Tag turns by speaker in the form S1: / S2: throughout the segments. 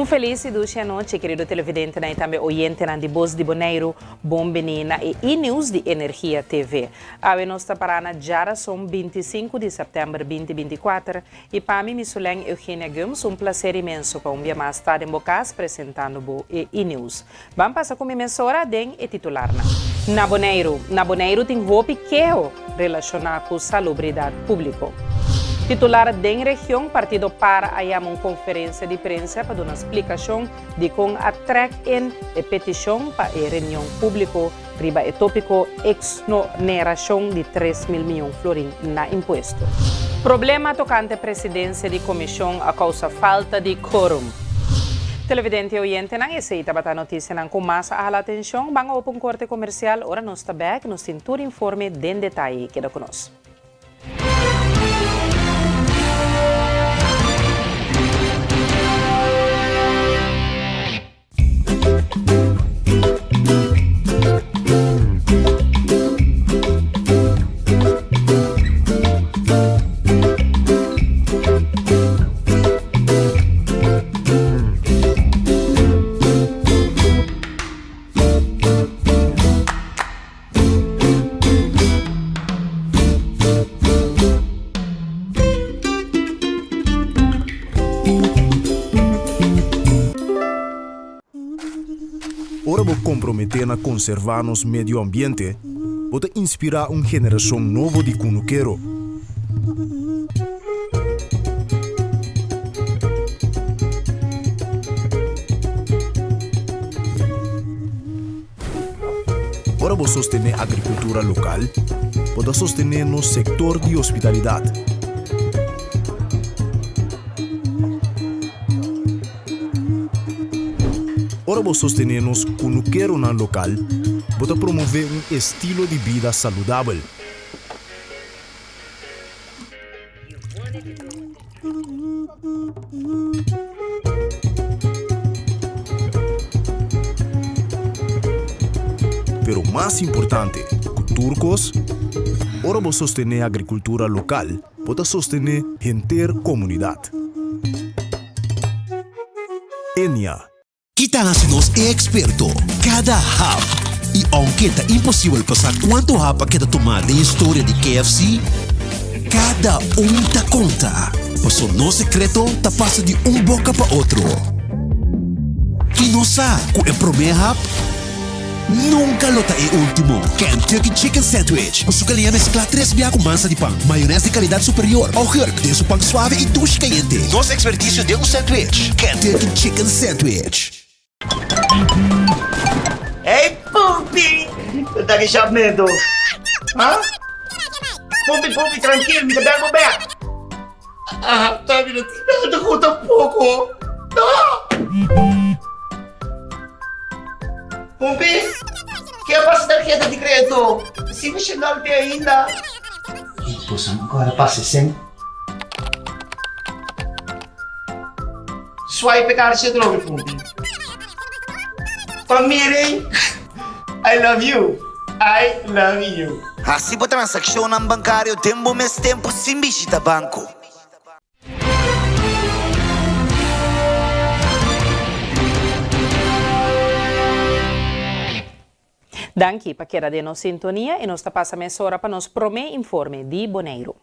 S1: feliz e doce noite, querido televidente e também oyente de Voz de Bonaire, bom menina e e-news de Energia TV. A nossa parana já são 25 de setembro de 2024 e para mim, Missuleng Eugênia Gomes, prazer imenso para dia mais tarde em Bocas apresentando o e-news. Vamos passar com a emissora den e titular. Na Bonaire tem roupa que relacionada com salubridade pública. Titular da região, partido para uma conferência de imprensa para dar uma explicação de como a track-in de petição para a reunião pública riba e tópico exoneração de 3 mil milhões de florins na imposto. Problema tocante à presidência de comissão a causa falta de quórum. Televidente e oyente, não aceita para a notícia com mais a atenção. Vamos a um corte comercial, ora nós está back, nos tem todo informe de detalhe que da conosco.
S2: Ora vou comprometer na conservar nosso meio ambiente, vou inspirar uma geração nova de cunuqueiro. Ora vou sostener a agricultura local, vou sostener no setor de hospitalidade. Ora vou sostener-nos cunuqueiro na local, vou promover um estilo de vida saudável. Pero mais importante, com turcos, ora vou sostener a agricultura local, vou sostener a inteira comunidade. Enia.
S3: Kita nos é experto. Cada hub. E aunque é impossível passar quanto hub que tomar da história de KFC, cada tá conta. Passou no secreto, tá passa de boca para outro. E não sabe que o primeiro hub nunca lota é último. Kentucky Chicken Sandwich. O sucalinha mescla 3 biá com massa de pão, maionese de qualidade superior, ao herb de pão suave e duche quente. Nosso expertício de sandwich. Kentucky Chicken Sandwich.
S4: Hey, Pupi! Tá aqui chamando? Hã? Pupi, tranquilo, me dá o back. Ah, tá vendo? Não, conta um pouco. Pupi, que é a tarjeta de crédito? Se me chegar de ainda. Pois agora passa sem. Swipe card de novo, Pupi. Pamiring, I love you. I love you.
S5: Assim por transação ng bancário, tempo mes tempo sem visita banco.
S1: Danke para queda de nossa sintonia e nós passa meia hora para nos promer informe de Bonaire.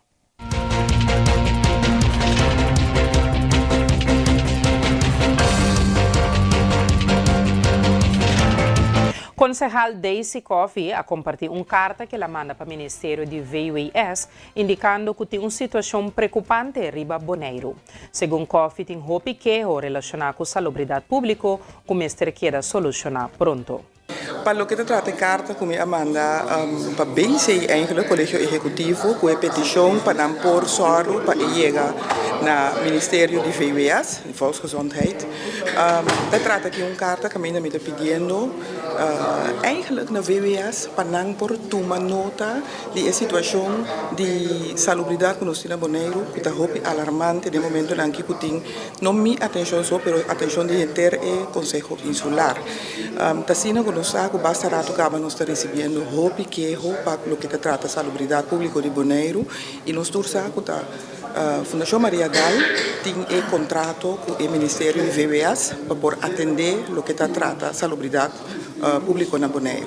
S1: Concejal Daisy Coffey a compartilhar uma carta que ela manda para o Ministério de VUS, indicando que tem uma situação preocupante em Bonaire. Segundo Coffey, tem roupa que relacionada com a salubridade pública, como este quer solucionar pronto.
S6: Para o que trata a carta, como a manda para bem sei eigenlijk colégio executivo com a petição para não pôr soro para chegar no Ministério de VWS, de Volksgezondheid. Trata aqui uma carta que me está pedindo eigenlijk na VWS para não pôr uma nota de situação de salubridade que nós temos na Bonaire, que está alarmante de momento em que tem não me atenção só, mas atenção de inteiro e Conselho Insular. Está sendo que nós sabemos que basta rato que nós estamos recebendo roupa que é roupa que trata a salubridade pública de Bonaire e nós sabemos que Fundação Maria Dal tem contrato com o Ministério de VWS para atender o que trata salubridade pública na Bonaire.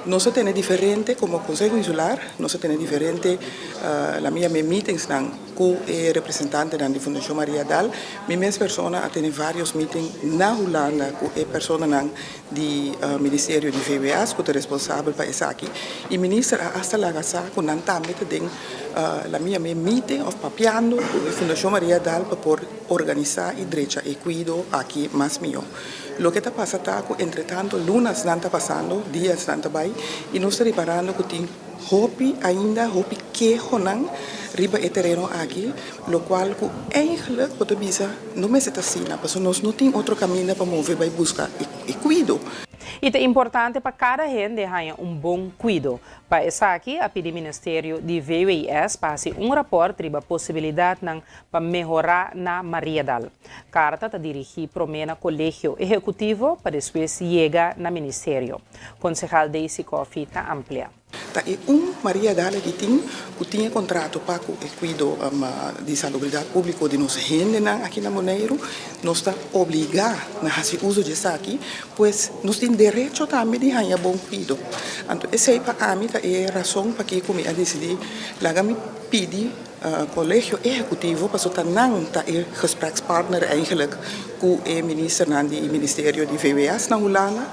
S6: Nós temos diferente como Conselho Insular, nós temos diferente a minha meetings com o representante da Fundação Maria Dal. Minhas pessoas têm vários meetings na Holanda com a pessoa do Ministério de VWS que é responsável para isso aqui. E o ministro hasta lá que não também tem a minha meeting of papiando com a Fundação Maria Dal para organizar e direito e cuido aqui mais melhor. Lo que está passando, entretanto, lunas não está passando, dias não está bem, e nós estamos reparando que tem hopi ainda, hopi que honan, riba e terreno aqui, lo qual que eigenlijk, pode dizer, não me está assim, porque nós não temos outro caminho para mover, para buscar e cuido.
S1: E é importante para cada gente tenha bom cuidado. Para isso aqui, a pedir Ministério de VWS passe rapport sobre a possibilidade para melhorar na Maria Dal. Carta está dirigida para o Colégio Executivo para depois chegar no Ministério. Concejal Daisy Coffey está amplia.
S6: É Maria Dal que tinha contrato para o cuidado de salubridade pública de nós gente aqui na Bonaire, nós está obrigado a fazer uso disso aqui, pois nós temos direito também de ter bom cuidado. Então, essa é para mim a razão para que eu decidi lá me pedir Colégio Executivo para que não está o gesprekspartner eigenlijk com o ministro do Ministério de VWS na Holanda.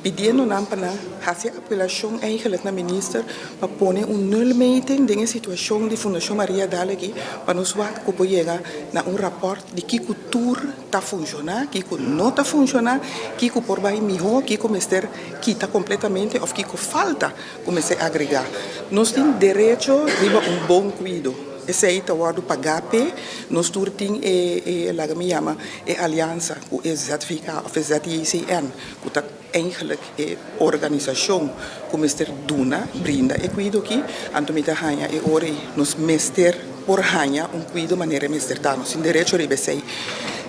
S6: Pedindo para fazer apelação eigenlijk na minister para pôr nulmeting de situação de Fundação Maria Dal aqui para nos ver que pode chegar a rapport de que cultura está funcionando, que não está funcionando, que por vai melhor, que começar quita completamente ou que falta começar a agregar. Nós temos direito a bom cuidado. Esse aí está o PAGAPE, nós temos a aliança com o ZVK of ZICN, que está eigenlijk a organização que Mr. Duna brinda e cuido aqui, então me hanha e ora nos Mr. por hanha cuido de maneira Mr. tá, nós temos direito a receber.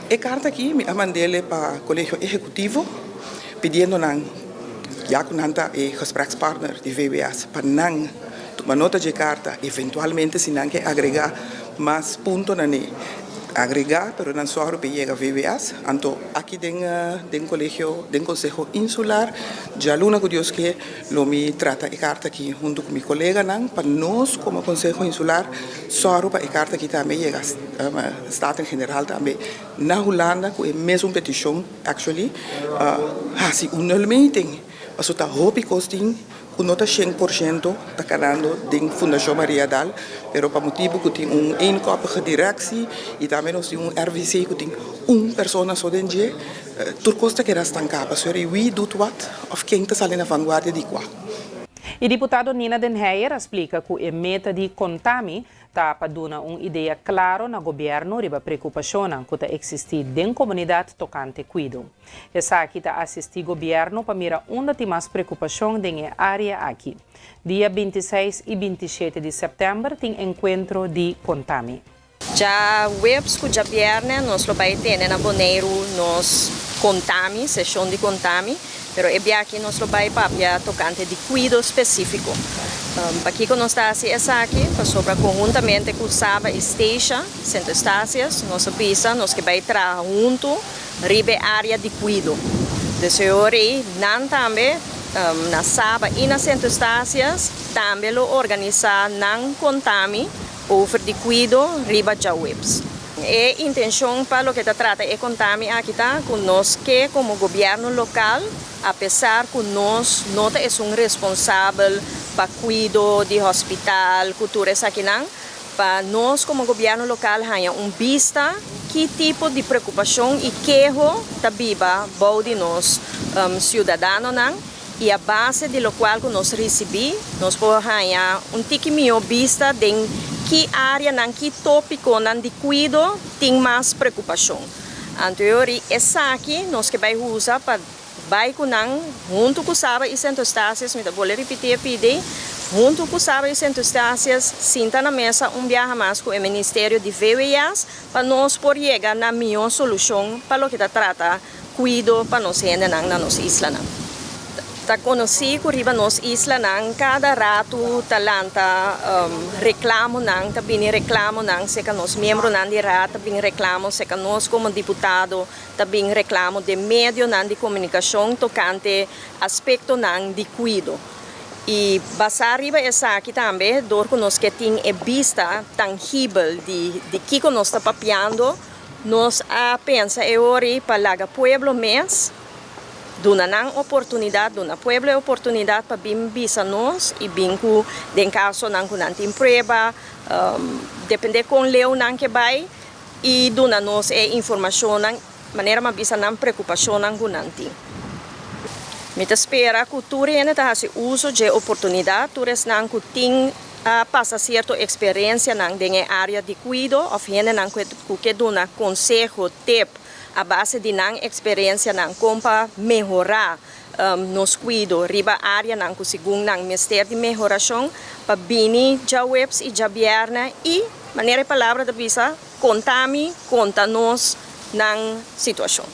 S6: E carta aqui me mandei para o Colégio Executivo, pedindo já que não está o gesprekspartner de VWS, para não uma nota de carta, eventualmente, se não quer agregar mais pontos na agregar, pero não só para chegar a VWS. Então, aqui tem colégio, tem Conselho Insular, já luna que Deus que lo me trata a carta aqui junto com meu colega, para nós, como Conselho Insular, só para a carta que também chega a Estado em geral também. Na Holanda, com a mesma petição, actually, assim, meeting, mas o hopi costing, que não está 100% está carando da Fundação Maria Dal, mas para motivo que tem encópia direção e também nós temos RVC que tem pessoa só dentro, tudo costa que era estancada, so we do what of quem está saindo na vanguarda de qual.
S1: E deputado Nina Den Heyer explica que a meta de Contami está para dar uma ideia clara no governo sobre a preocupação que existe dentro da comunidade tocante cuido. Essa aqui está assistir o governo para mirar onde tem mais preocupação dentro da área aqui. Dia 26 e 27 de setembro tem encontro de Contami.
S7: Já webs que já viernes nós vamos ter na Bonaire nos Contami, sessão de Contami, pero é aqui nós vamos para tocante de cuido específico. Para que nós estamos aqui, para conjuntamente com o Saba Station, Centro Estácias, nós pisa, nós que vai trabalhar junto, ribe área de cuido. Desse hora, não também na Saba e na Centro Estácias, também lo organizar não Contami, over de cuido, riba já webs. E a intenção para o que se trata é Contami aqui está conosco que como governo local, apesar que nós não somos responsáveis para cuido de hospital, cultura aqui não, para nós como governo local tenhamos vista que tipo de preocupação e queijo está viva de nós cidadãos não, e a base de lo qual que nós recebemos, nós podemos ter tique melhor vista de que área, que tópico de cuido tem mais preocupação. Então, essa aqui nós que vai usar para vai junto com o Saba e Centro Estácias, me vou repetir a pedir, junto com o Saba e Centro Estácias, sinta na mesa viaja mais com o Ministério de VWS para nós por chegar na melhor solução para o que trata cuido para nós na nossa isla. ta conheci que riba nos isla nang cada rato talanta reclamo nang ta bini reclamo nang se ka nos membro nang di rata bini reclamo se ka nos como deputado ta bini reclamo de medio nang di comunicação tocante aspecto nang di cuido. E basar riba essa aqui também dor que nos que tem é vista tangível de que nós está papiando nos a pensa é ori para pueblo mês duna nang oportunidade, duna pueblo oportunidade para bim bisa nós e bim ku den caso nang ku nanti preba, depende com leu nang que vai e duna nós é informação nang maneira ma bisa nang preocupação nang ku nanti. Me te spera que tu rene ta hasi uso de oportunidade, tu res nang ku ting passa certa experiência nang den área de cuido, of hene nang ku que duna consejo, tip a base de nang experiência nang compa melhorar nos cuido riba área nang ku sigung nang ministério de melhoração pa bini já webs e já bierna e maneira palavra da bisa contami conta nos nang situação.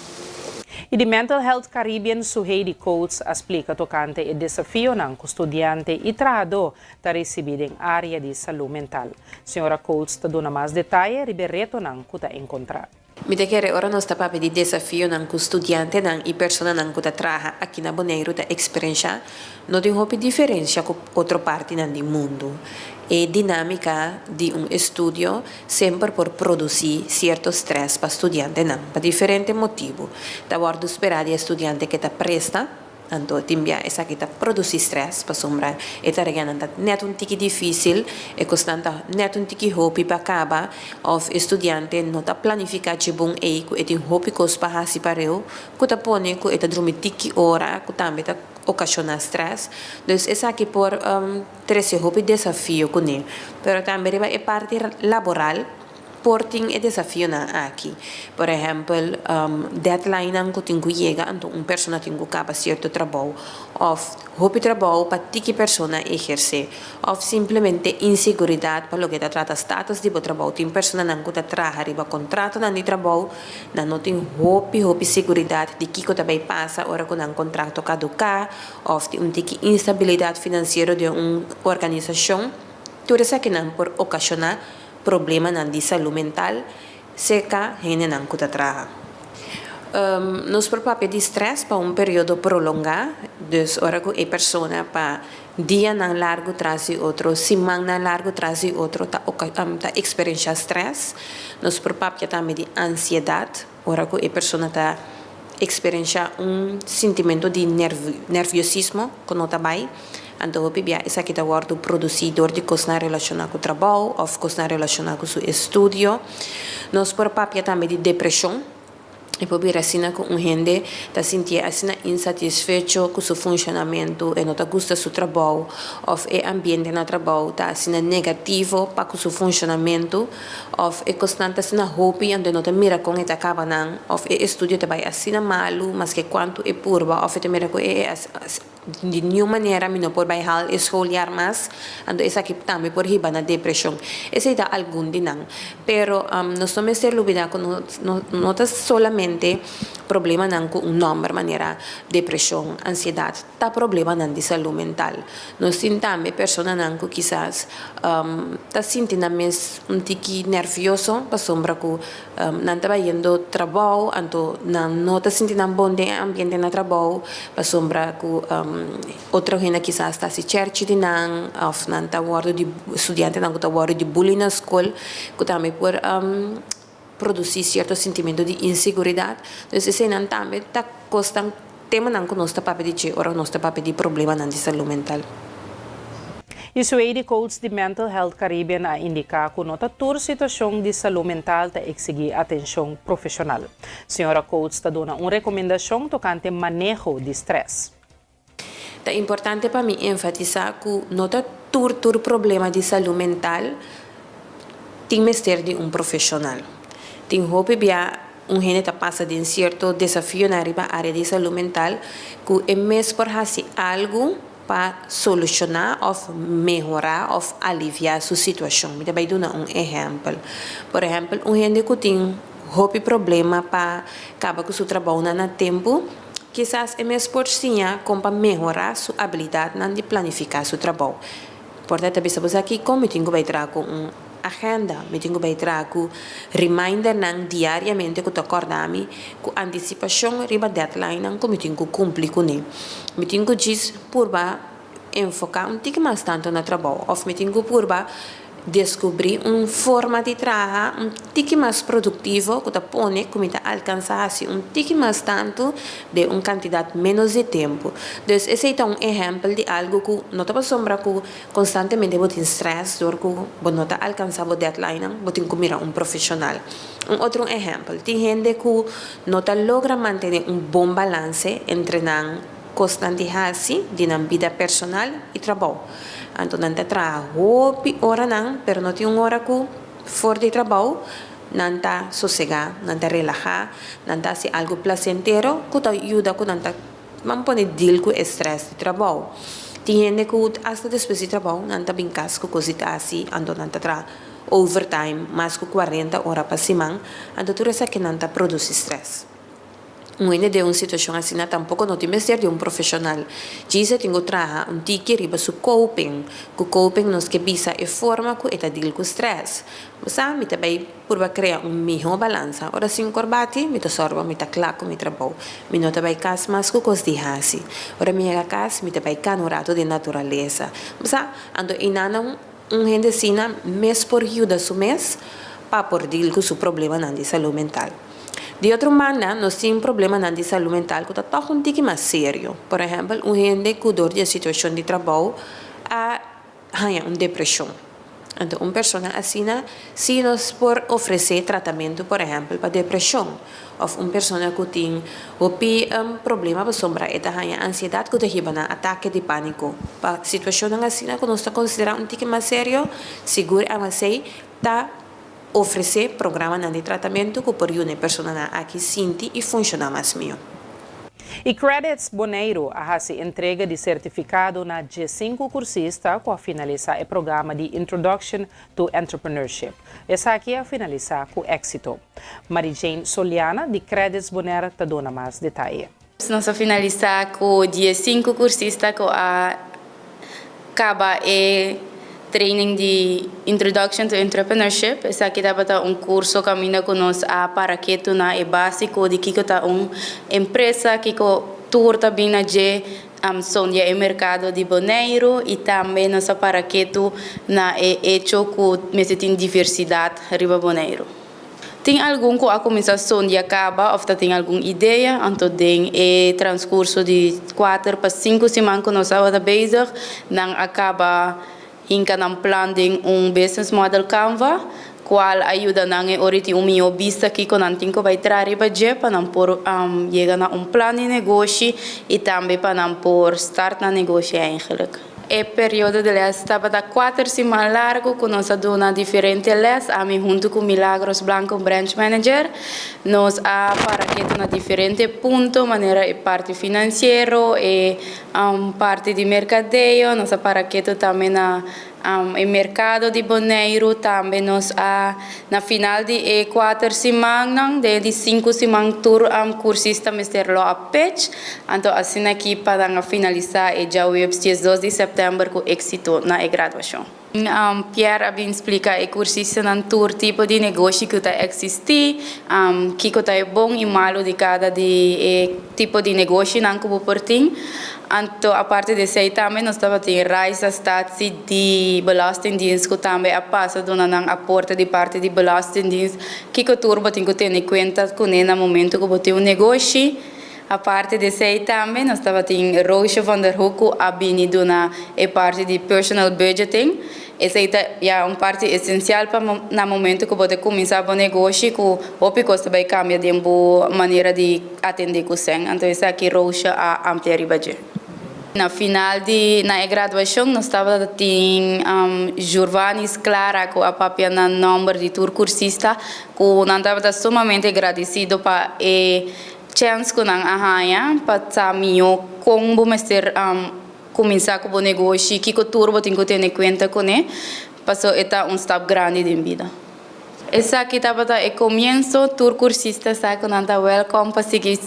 S1: E de Mental Health Caribbean, Suheidi Coates explica tocante o desafio ng estudiante e trado para receber em área de saúde mental. Senhora Coates te dona mais detalhes sobre o reto ng kuta encontrar.
S8: Mi te chiede ora non sta proprio di desafio nan ku studiante nan i persona nan ku ta traha aqui na Bonaire ta experiência no di hopi differenza con altre parti nan di mondo e dinamica di un studio sempre per produrre certo stress pa studiante nan per differente motivo da guardo sperare studiante che ta presta anto timbia esa kita produci stress pa sombra e ta regana net un tiki difficil e costanta net un tiki hopi pa acaba of estudiante no ta planifica ci bun e ku eti hopi cos pa hasi pareu ku ta pone ku eta drumi tiki ora ku tambe ta ocasiona stress dus esa ki por trece hopi desafio kuni pero tambe riba e parte laboral porting e desafio na aqui. Por exemplo, deadline ang kutingu llega anto un persona tingu capa certo trabalho of hopi trabalho para tiki persona ejerce of simplesmente inseguridade para lo que ta trata status di bo trabalho tin persona nang kuta traha riba contrato nan di trabalho na no tin hopi seguridade di kiko tabay pasa ora kun ang contrato caduca of un tiki instabilidade financeira de un organização tudo essa que não por ocasionar problema nan di saúde mental seca hene nan kuta traha. Nos proprio di stress pa un periodo prolongado, dus ora ku e persona pa dia nan largo trasi outro, simang nan largo trasi outro ta experiencia stress. Nos proprio também di ansiedade, ora ku e persona ta experiencia un sentimento di nerviosismo con nota bai. Ando hopi bia esa kita guardo producidor de coisa relacionada com o trabalho ou coisa relacionada com o seu estudo. Nós por papia também de depressão. E por vir assim com gente tá sentir assim insatisfeito com seu funcionamento e não tá gosta do seu trabalho ou é ambiente no trabalho tá assim negativo para com seu funcionamento ou é constante assim hopi onde não tá mira com eta acaba não ou é estudo tá vai assim malo mas que quanto é purba ou é mira com é de nenhuma maneira me não pode vai hal escolher mais ando essa aqui também por riba na depressão esse dá algum dinang pero nós somos ser lubida com não tá solamente problema nan com um nome maneira depressão ansiedade tá problema nan de saúde mental nós sintame persona nan com quizás tá sentindo mais tiki nervioso pa sombra com nan tá indo trabalho anto nan não tá sentindo bom de ambiente na trabalho pa sombra com outra gente quizás está se cerci de nan of nan tá guardo de estudante nan tá guardo de bullying na escola que também por produzir certo sentimento de inseguridade. Então, esse não também está costando tema não que nós está para pedir ora nós está para pedir problema na saúde mental.
S1: E Suheidi Coates de Mental Health Caribbean a indicar que nota toda situação de saúde mental está exigir atenção profissional. Senhora Coates está dando uma recomendação tocante manejo de stress.
S8: É importante para mim enfatizar que nota todo problema de saúde mental tem que ser de um profissional. Tem hope bia gente que passa de um certo desafio na área de saúde mental que é mesmo por fazer algo para solucionar ou melhorar ou aliviar sua situação. Me vai dar um exemplo. Por exemplo, gente que tem hope problema para acabar com seu trabalho no tempo quizás é mais porcinha como para melhorar sua habilidade de planificar seu trabalho. Portanto, pensamos aqui como eu tenho que trazer agenda, eu tenho que trazer reminder diariamente que eu acordar-me, com antecipação riba deadline, como eu tenho que cumprir com ele. Eu tenho que dizer por enfocar pouco mais tanto no trabalho, ou eu tenho que descobrir uma forma de trabalhar um pouco mais produtivo que pone como alcançar um pouco mais tanto de uma quantidade menos de tempo. Então, esse é um exemplo de algo que não está sombra que constantemente tem stress, porque não está alcançando a deadline, tem que mirar um profissional. Um outro exemplo, tem gente que não logra manter bom balance entre constante de na vida personal e trabalho. Então, não trabalho hora não, pero não tem uma hora que fora de trabalho, não está sossegar, não está relaxar, não está se algo placentero que te ajuda que não está manter deal com o estresse de trabalho. Tem gente que até depois de trabalho não está bem casco coisa assim, então não está overtime, mais que 40 horas por semana, então tudo isso que não está produz estresse. Ainda de uma situação assim, tampouco não tem ser de um profissional. Diz que tenho trabalhar tique riba su coping. Que coping nos que bisa é forma que está deal com stress. Mas me também por criar melhor balança. Ora sim corbati, me sorba, me claco, me trabalho. Me não também cas mais que coisa de hasi. Ora minha cas, me também canurato de natureza. Mas ando inana gente assim, mês por ajuda su mês, para por deal com su problema de saúde mental. De outra maneira, nós temos problema de saúde mental que está um pouco mais sério. Por exemplo, gente que dor de situação de trabalho tem uma depressão. Então, uma pessoa assim, se nós por oferecer tratamento, por exemplo, para depressão, ou uma pessoa que tem um problema para sombra, tem ansiedade que tem ataque de pânico. Para situação assim, que nós está considerando um pouco mais sério, seguro a você está oferecer programa de tratamento que por uma pessoa aqui sente e funciona mais melhor.
S1: E Credits Boneiro a entrega de certificado na G5 cursista com a finalizar o programa de Introduction to Entrepreneurship. Essa aqui é a finalizar com êxito. Mary Jane Soliana de Credits Boneiro está dando mais detalhes.
S9: Nós finalizar com o G5 cursista com a acaba training de Introduction to Entrepreneurship. Essa aqui está um curso que caminha conosco para que tu na é básico de que está uma empresa que tour também na sonha o mercado de Boneiro e também nossa para que tu na é hecho que mesmo tem diversidade riba Boneiro. Tem algum que a começação de acaba ou tem alguma ideia, então tem transcurso de 4 para 5 semanas que nós estamos bezig, não acaba hinka ng plan ding business model Canva, qual ajuda nang oriti umio vista que con antinko vai trare baje para não por chega na plan de negócio e também para não por start na negócio eigenlijk. O período de les estava da 4 semanas largo, que nós dona diferentes les, a mim junto com Milagros Blanco, branch manager, nós para que na diferente ponto, maneira e parte financeiro e parte de mercadeio, nós para que também na o mercado de Boneiro também nós na final de 4 semanas de 5 semanas tour cursista mesterlo a pech então assim aqui para finalizar e já o 2 de setembro com êxito na graduação. Pierre abin explica e cursista nan tour tipo de negócio que está existir, que está é bom e malo de cada tipo de negócio nan como portim. Então a parte de sei também nós estava tem raisa statsi de belastingdienst que também a passa dona nan aporta de parte de belastingdienst que turbo tem que ter em conta com no momento que bote um negócio. A parte de sei também, nós estava tem Roosje van der Hoek, a bini dona é parte de personal budgeting. Essa é uma parte essencial para no momento que você começar o negócio, que o picosta vai cambiar de uma maneira de atender com sen. Então essa aqui Roosje a ampliar budget. Na final na graduação nós estava tem Jurvanis Clara com a papia na número de tour cursista, que nós estava sumamente agradecido para chance que nang ahaya para mio como mester começar com o negócio que turbo tem que ter em conta com passou eta step grande de vida. Essa aqui estava o começo, tour cursista está com nanta welcome para seguir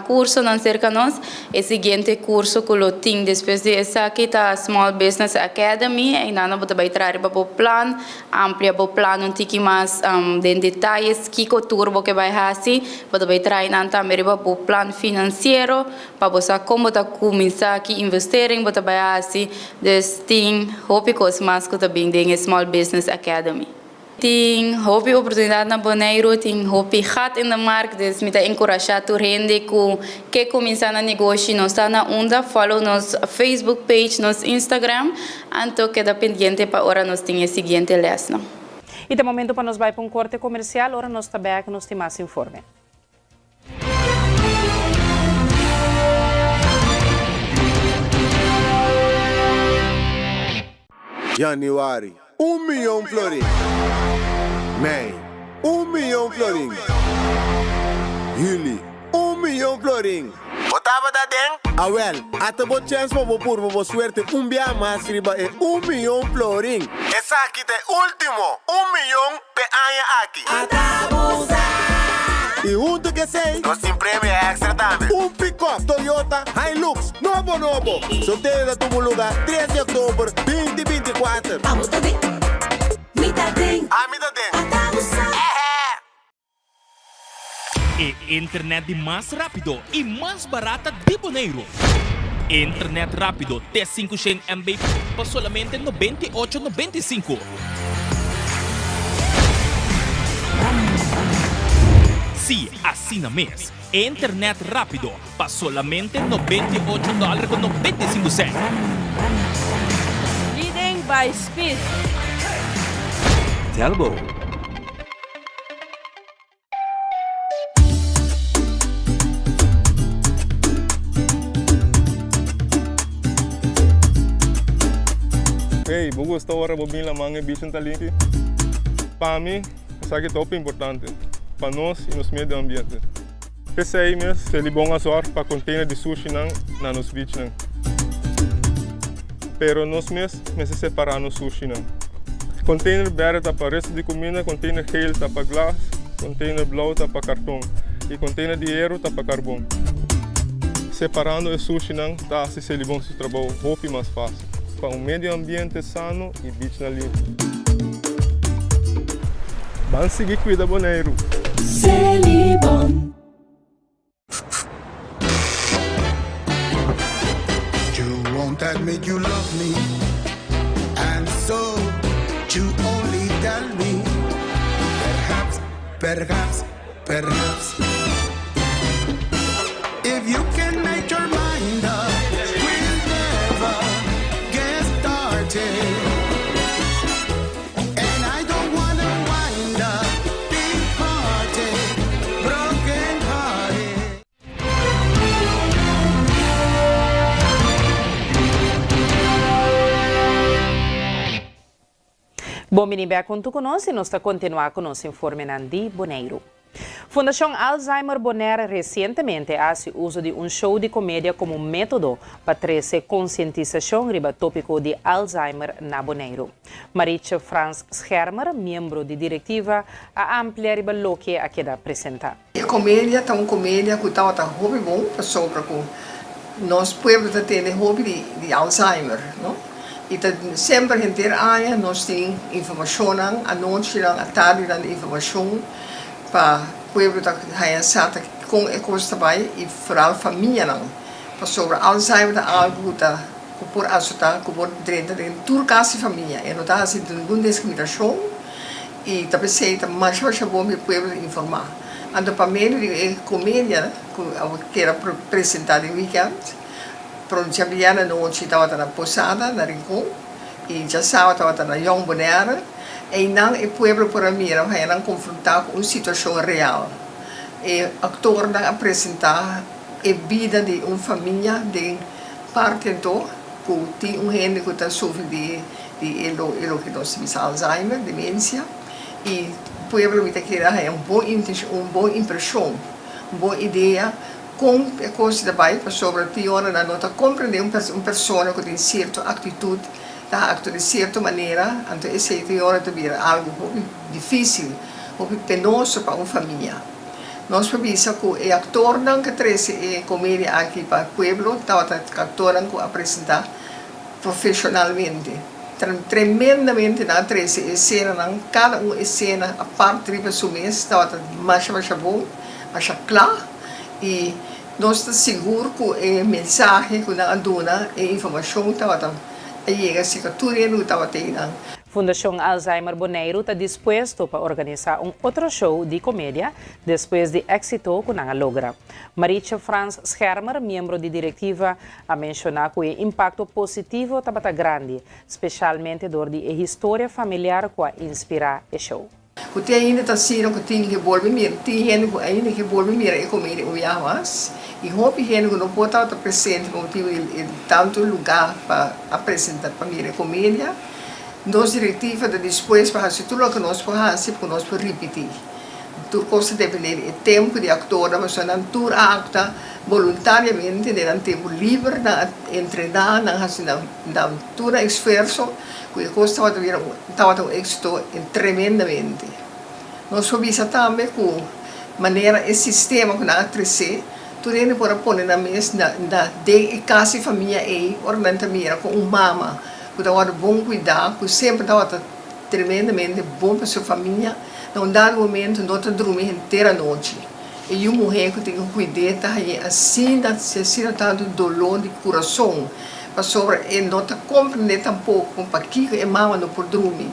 S9: curso não cerca nós. E seguinte curso que eu tenho depois de essa aqui tá Small Business Academy e nós vamos trabalhar para o plano, amplia o plano um pouco mais de detalhes que o tour que vai fazer, para trabalhar nanta também para o plano financeiro, para você como tá começar aqui investir em para trabalhar assim, tem hobby coisas mais que também tem Small Business Academy. Tem hobby oportunidade na Bonaire, tem hobby gat in de markt, dus me encorajar a gente que começar na negócio, nós está na onda, follow nos Facebook page, nos Instagram, então queda pendiente para hora nós tem a seguinte lesson.
S1: E de momento para nós vai para um corte comercial, agora nós está back, nós tem mais informe.
S10: Januari, 1 milhão florim. Mei, 1 milhão florim. Juli, 1 milhão florim.
S5: Botava da den?
S10: Ah, well, até boa chance para boa suerte dia mais riba é 1 milhão florim.
S5: Essa aqui é último. 1 milhão pe anha aqui.
S10: E junto que sei,
S5: Nós tem prêmio extra também.
S10: pick-up Toyota Hilux novo. Sorteio da tudo lugar 13 de outubro 2024.
S5: Ah, me dá den.
S11: E internet mais rápido e mais barata de Bonaire. Internet rápido T500 MB por solamente 98,95. Sim, assina mês. Internet rápido para solamente $98,95.
S12: Leading by speed.
S3: Telbo.
S13: Hey, bugo esta hora bobin la mange bicho taliki. Para mim, isso aqui é top importante para nós e nos meio ambiente. Esse aí mesmo, ele bom azor para container de sushi na nos beach não. Pero nós mesmo separar no sushi não. Container verde tá para resto de comida, container geel tá para glas, container blau tá para cartão e container de hierro tá para carvão. Separando o sushi não, tá se ele bom se trabalho roupa mais fácil. Para meio ambiente sano e beach na limpo. Vamos seguir cuida Bonaire.
S14: Celibon.
S15: You won't admit you love me, and so you only tell me, perhaps, if you can make your mind up, we'll never get started. And I don't wanna wind up big hearted, broken hearted.
S1: Bom, menino, conto conosco e nós está continuar com nosso informe de Bonaire. Fundação Alzheimer Bonaire recentemente fez uso de show de comédia como método para trazer conscientização sobre o tópico de Alzheimer na Bonaire. Maricha Franz Schermer, membro de diretiva, a amplia o que aqui da apresentar.
S16: A comédia é uma comédia que está hobby bom para sobre com nós pueblo tem hobby de Alzheimer, não? E sempre a gente nós tem informação, a noite, a tarde, a informação para o povo da com a coisa também e para a família não. Para sobre Alzheimer é algo que por ajudar, que por dentro de toda a família. E não está assim nenhuma discriminação e também sei que mais bom para o povo informar. Então para mim a comédia que eu quero apresentar no weekend. Pronuncia Biana noite estava na Posada, na Rincon, e já estava na Young Bonaire, e não o povo por mim vai confrontar com uma situação real. E o ator vai apresentar a vida de uma família de parte do que tem gente que está sofrendo de que nós chamamos Alzheimer, demência, e o povo vai ter uma boa impressão, uma boa ideia. Com a coisa também sobre a teoria da nota compreender uma pessoa que tem certa atitude, está actuando de certa maneira, então essa teoria também é algo difícil hopi penoso para uma família. Nós precisa que o ator não que traz comédia aqui para o pueblo, estava o ator que apresentar profissionalmente. Tremendamente na três cena, cada uma cena a parte de pessoa estava mais bom, mais claro e nós estamos seguros que a mensagem que nós damos, a informação estava aí a secretaria não estava tendo.
S1: Fundação Alzheimer Bonaire está disposto para organizar outro show de comédia depois de éxito que não logra. Maricha Franz Schermer, membro de diretiva, a mencionar que o impacto positivo está grande, especialmente durante a história familiar que inspira o show.
S16: Porque ainda está sendo que tem que voltar tem gente ainda que voltar a comédia o mas e roupa gente que não pode estar presente porque tem tanto lugar para apresentar para a comédia. Nós diretiva de depois para fazer tudo o que nós podemos porque nós podemos repetir. Tudo coisa depende do tempo de ator, mas não tudo acta voluntariamente, não tempo livre, não treinar, não fazer tudo esforço, que a coisa estava um êxito tremendamente. Nós precisamos também que maneira esse sistema que nós crescer, tudo ele pode pôr na mesa de casa e família aí, ornamentamento com uma mama. Que estava bom cuidar, que sempre estava tremendamente bom para sua família. Não dá momento, não está dormindo inteira noite. E uma mulher que tem que cuidar, está assim, se tanto dolor de coração. Para sobre, e não está compreendendo tampouco, para que a mama não pode dormir.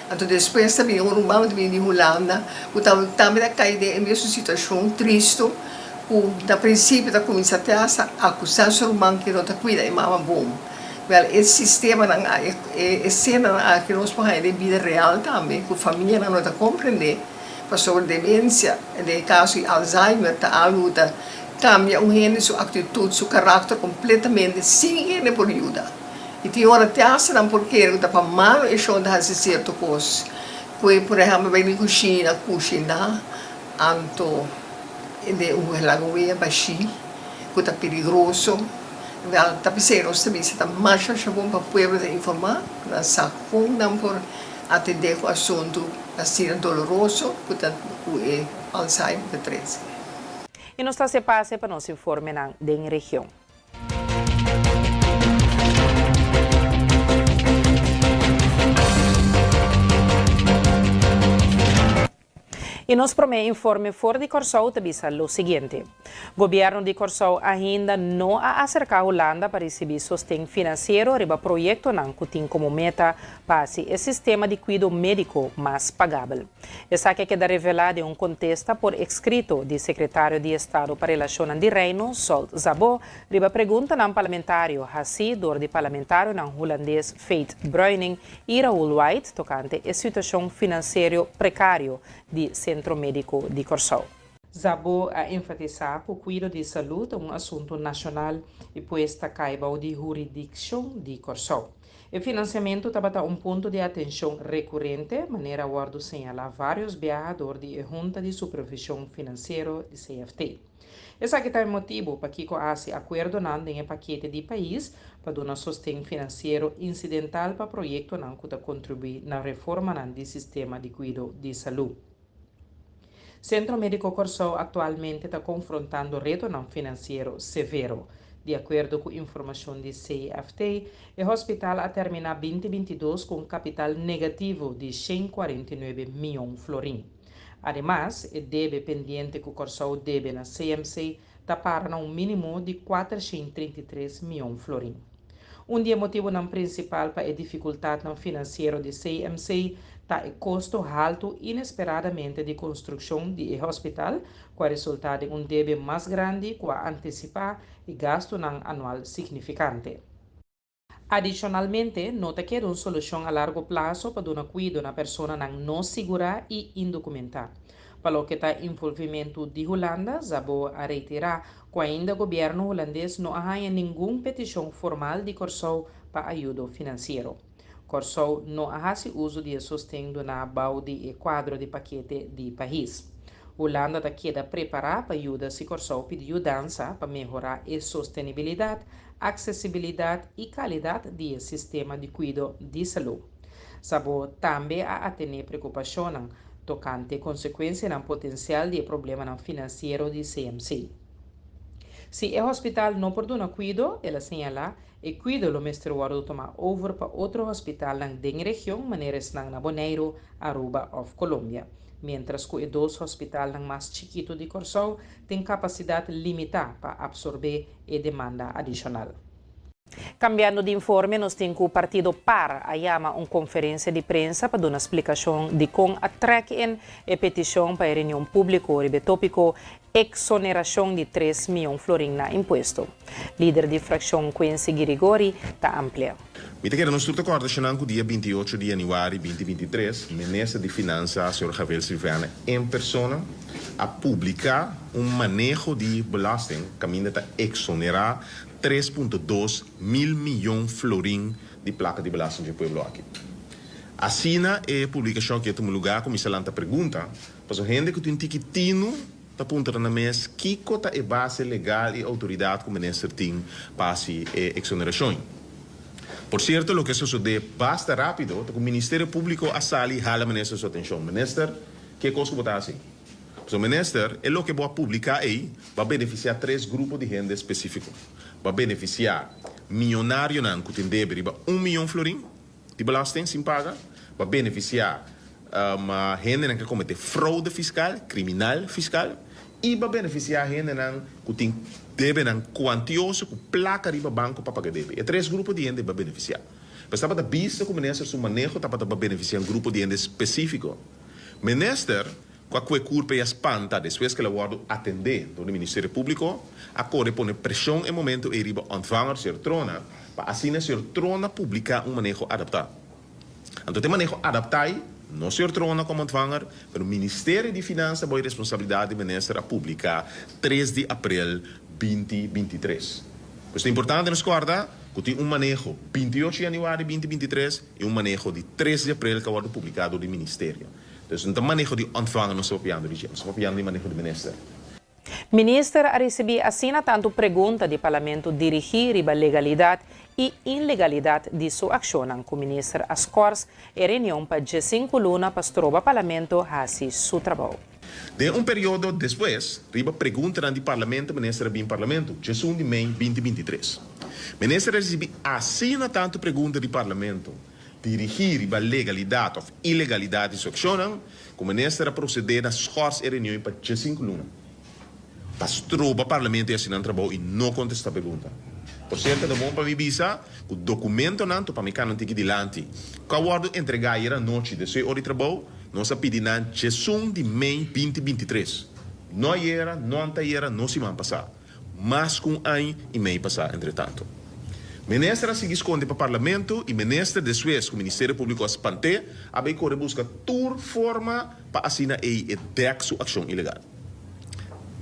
S16: Então, depois também, um irmão de Holanda, que também está caindo em mesma situação, triste, que, da princípio, está começando a acusar seu irmão que não está cuidando da mama bom. Esse sistema, a cena que nós podemos de vida real também, que a família não está compreendendo, para sobre demência, no caso de Alzheimer, está ajuda, cambia sua atitude, seu caráter completamente, sem ele por ajuda. E tem hora que acha não porque ele está para mal e só dá certas coisas. Que, por exemplo, vai na cozinha, anto, de lagoa baixinha, que está perigoso. Tapi saya rasa bisa mais bom para o povo informar, na sacou não por atender o assunto assim doloroso, portanto o Alzheimer de 13.
S1: E nós se passe para nos informe na região. E nos primeiro informe fora de Corsou tabisa o seguinte. O governo de Corsou ainda não ha acercado a Holanda para receber sustento financeiro para o projeto que tem como meta para o sistema de cuidado médico mais pagável. Essa que queda revelada em um contexto por escrito do secretário de Estado para Relações de Reino, Sol Zabo, para a pergunta não parlamentário, assim, do parlamentário não holandês Faith Bruining e Raoul White, tocante a situação financeira precária de Centro Médico de Corsou. Zabo a enfatizar que o cuidado de saúde é um assunto nacional e puesta caiba de jurisdição de Corsou. O financiamento estava um ponto de atenção recorrente, maneira a señalar vários viajadores da Junta de Supervisão Financeira de CFT. Esse aqui é o motivo para que haja acordo em paquete de país para dar sustento financeiro incidental para o projeto que contribui na reforma do sistema de cuidado de saúde. Centro Médico Corsou atualmente está confrontando reto financeiro severo. De acordo com informação de CFT, o hospital a terminar 2022 com capital negativo de 149 milhões florim. Además, o débito pendente que o Corsou deve na CMC está para um mínimo de 433 milhões florim. Dia motivo principal para a dificuldade financeira de CMC está o custo alto inesperadamente de construção do hospital, com o resultado de débito mais grande que antecipar e gasto anual significante. Adicionalmente, nota que uma solução a largo prazo para dar cuidado na pessoa não segura e indocumentada. Para o que está envolvimento de Holanda, Zabo a retirar que ainda o governo holandês não há nenhuma petição formal de Corsou para ajuda financeira. Corsou não há uso de sustento na balde e quadro de paquete de país. Holanda está queda preparada para ajudar se Corsou pedir mudança para melhorar a sustentabilidade, acessibilidade e qualidade do sistema de cuidado de saúde. Sabo também a atender preocupação tocante consequência ng potencial de problema ng financeiro de CMC. Se o hospital não perdona cuido, ela señala, e cuido lo mestre guardo toma over para outro hospital ng ding região, maneiras ng Naboneiro, Aruba of Colômbia. Mientras que dos hospital ng mais chiquito de Corsol tem capacidade limitada para absorver e demanda adicional. Cambiando de informe, nós temos que o Partido PAR chama uma conferência de prensa para dar uma explicação de como atraem a petição para a reunião pública sobre tópico exoneração de 3 milhões florin na imposto. Líder de fração Quincy Girigori está amplia.
S12: Mita que nós estamos acordando dia 28 de janeiro de 2023, o ministro de Finanças, Sr. Javier Silvana, em persona, a publicar manejo de belasting, caminho para exonerar 3,2 mil milhões florin de placa de belasting do povo aqui. Assina é a publicação que é um lugar, como se lanta pergunta, para a gente que tem tiquitino, está apontando na mesa, que é a base legal e autoridade que o ministro tem para a exoneração. Por certo, o que sucede basta rápido, que o Ministério Público a sali hala ministro sua atenção. Minister, que coisa que botar assim? O minister, é o que vai publicar aí, vai beneficiar 3 grupos de gente específicos. Vai beneficiar milionário que tem débito 1 milhão florin de belasting sem paga, vai beneficiar gente que comete fraude fiscal, criminal fiscal, e vai beneficiar gente que tem débito quantioso com placa de banco para pagar débito. E 3 grupos de gente vai beneficiar. Mas para vista que o ministro seu manejo para beneficiar grupo de gente específico. Minister, com a culpa e a espanta, depois que ela vai atender do Ministério Público, a corre põe pressão em momento e riba ontvanger ser trona, para assim ser trona publicar manejo adaptado. Então, tem manejo adaptado, não ser trona como ontvanger, mas o Ministério de Finanças vai responsabilidade do ministro a publicar 3 de abril 2023. Pois é importante nos guardar que tem manejo 28 de janeiro de 2023 e manejo de 3 de abril que vai ser publicado do Ministério. Então, o manejo de ontvangen não sou piando de manejo do ministro.
S1: Minister a receber assina tanto pergunta de parlamento dirigir a legalidade e ilegalidade de sua ação com o ministro Ascors e reunião para 5 luna para o parlamento assim seu trabalho.
S12: De período depois, riba pergunta do parlamento, ministro bem parlamento, 1 de maio 2023. Ministro recebe assina tanto pergunta do parlamento dirigir a legalidade ou ilegalidade de sua ação, o ministro proceder a esforço e reunião para 5 luna. Pastor o parlamento e assinar trabalho e não contestar a pergunta. Por certo, é bom para me avisar que o documento não para me cantar aqui delante. Que eu vou entregar a noite de sua hora de trabalho, nós pedimos 1 de maio 2023. Não era, não semana passada. Mas com 1 ano e meio passado, entretanto. Ministra se esconde para o parlamento e ministra de Suez, com o Ministério Público espante, a bem corre busca toda forma para assinar e deck sua ação ilegal.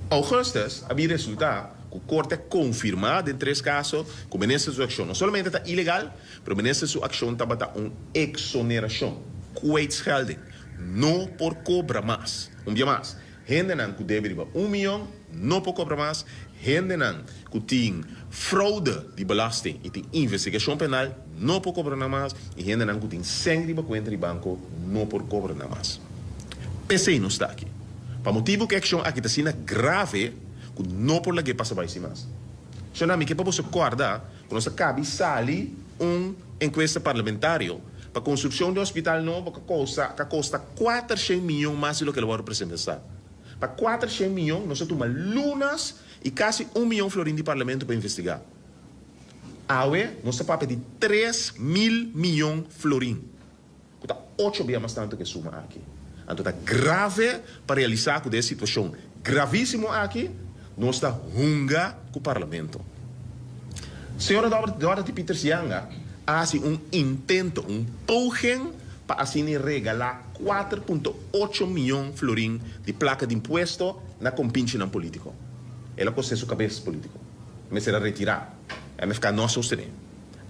S12: Augustus, havia resultado que o corte confirmado em 3 casos que o ministro de sua ação não somente está ilegal, mas o ministro de sua ação estava uma exoneração, kwijtschelding, não por cobrar mais. Dia mais, gente que deve 1 milhão, não por cobrar mais, gente que tem fraude de belasting e tem investigação penal, não por cobrar mais, e gente que tem sangue de conta de banco, não por cobrar mais. PC não está aqui. Para motivo que a ação aqui está sendo grave, que não por lá que passa para cima. So, nami, que para você guardar, que nós cabe sali enquesta parlamentário para a construção de hospital novo que custa 400 milhões mais do que ele vai representar. Para 400 milhões, nós temos lunas e quase 1 milhão florin de parlamento para investigar. Awe, nós estamos a pedir 3 mil milhões florin. Que está 8 vezes mais tanto que suma aqui. Então, está grave para realizar com essa situação gravíssima aqui, nós estamos hunga com o parlamento. Senhora Dorothy Peter Sianga, há intento, pugem para assim regalar 4,8 milhões de florin de placa de imposto na compinche não político. Ela custa sua cabeça político. Mas será retirar. Ela vai ficar nós sustentando.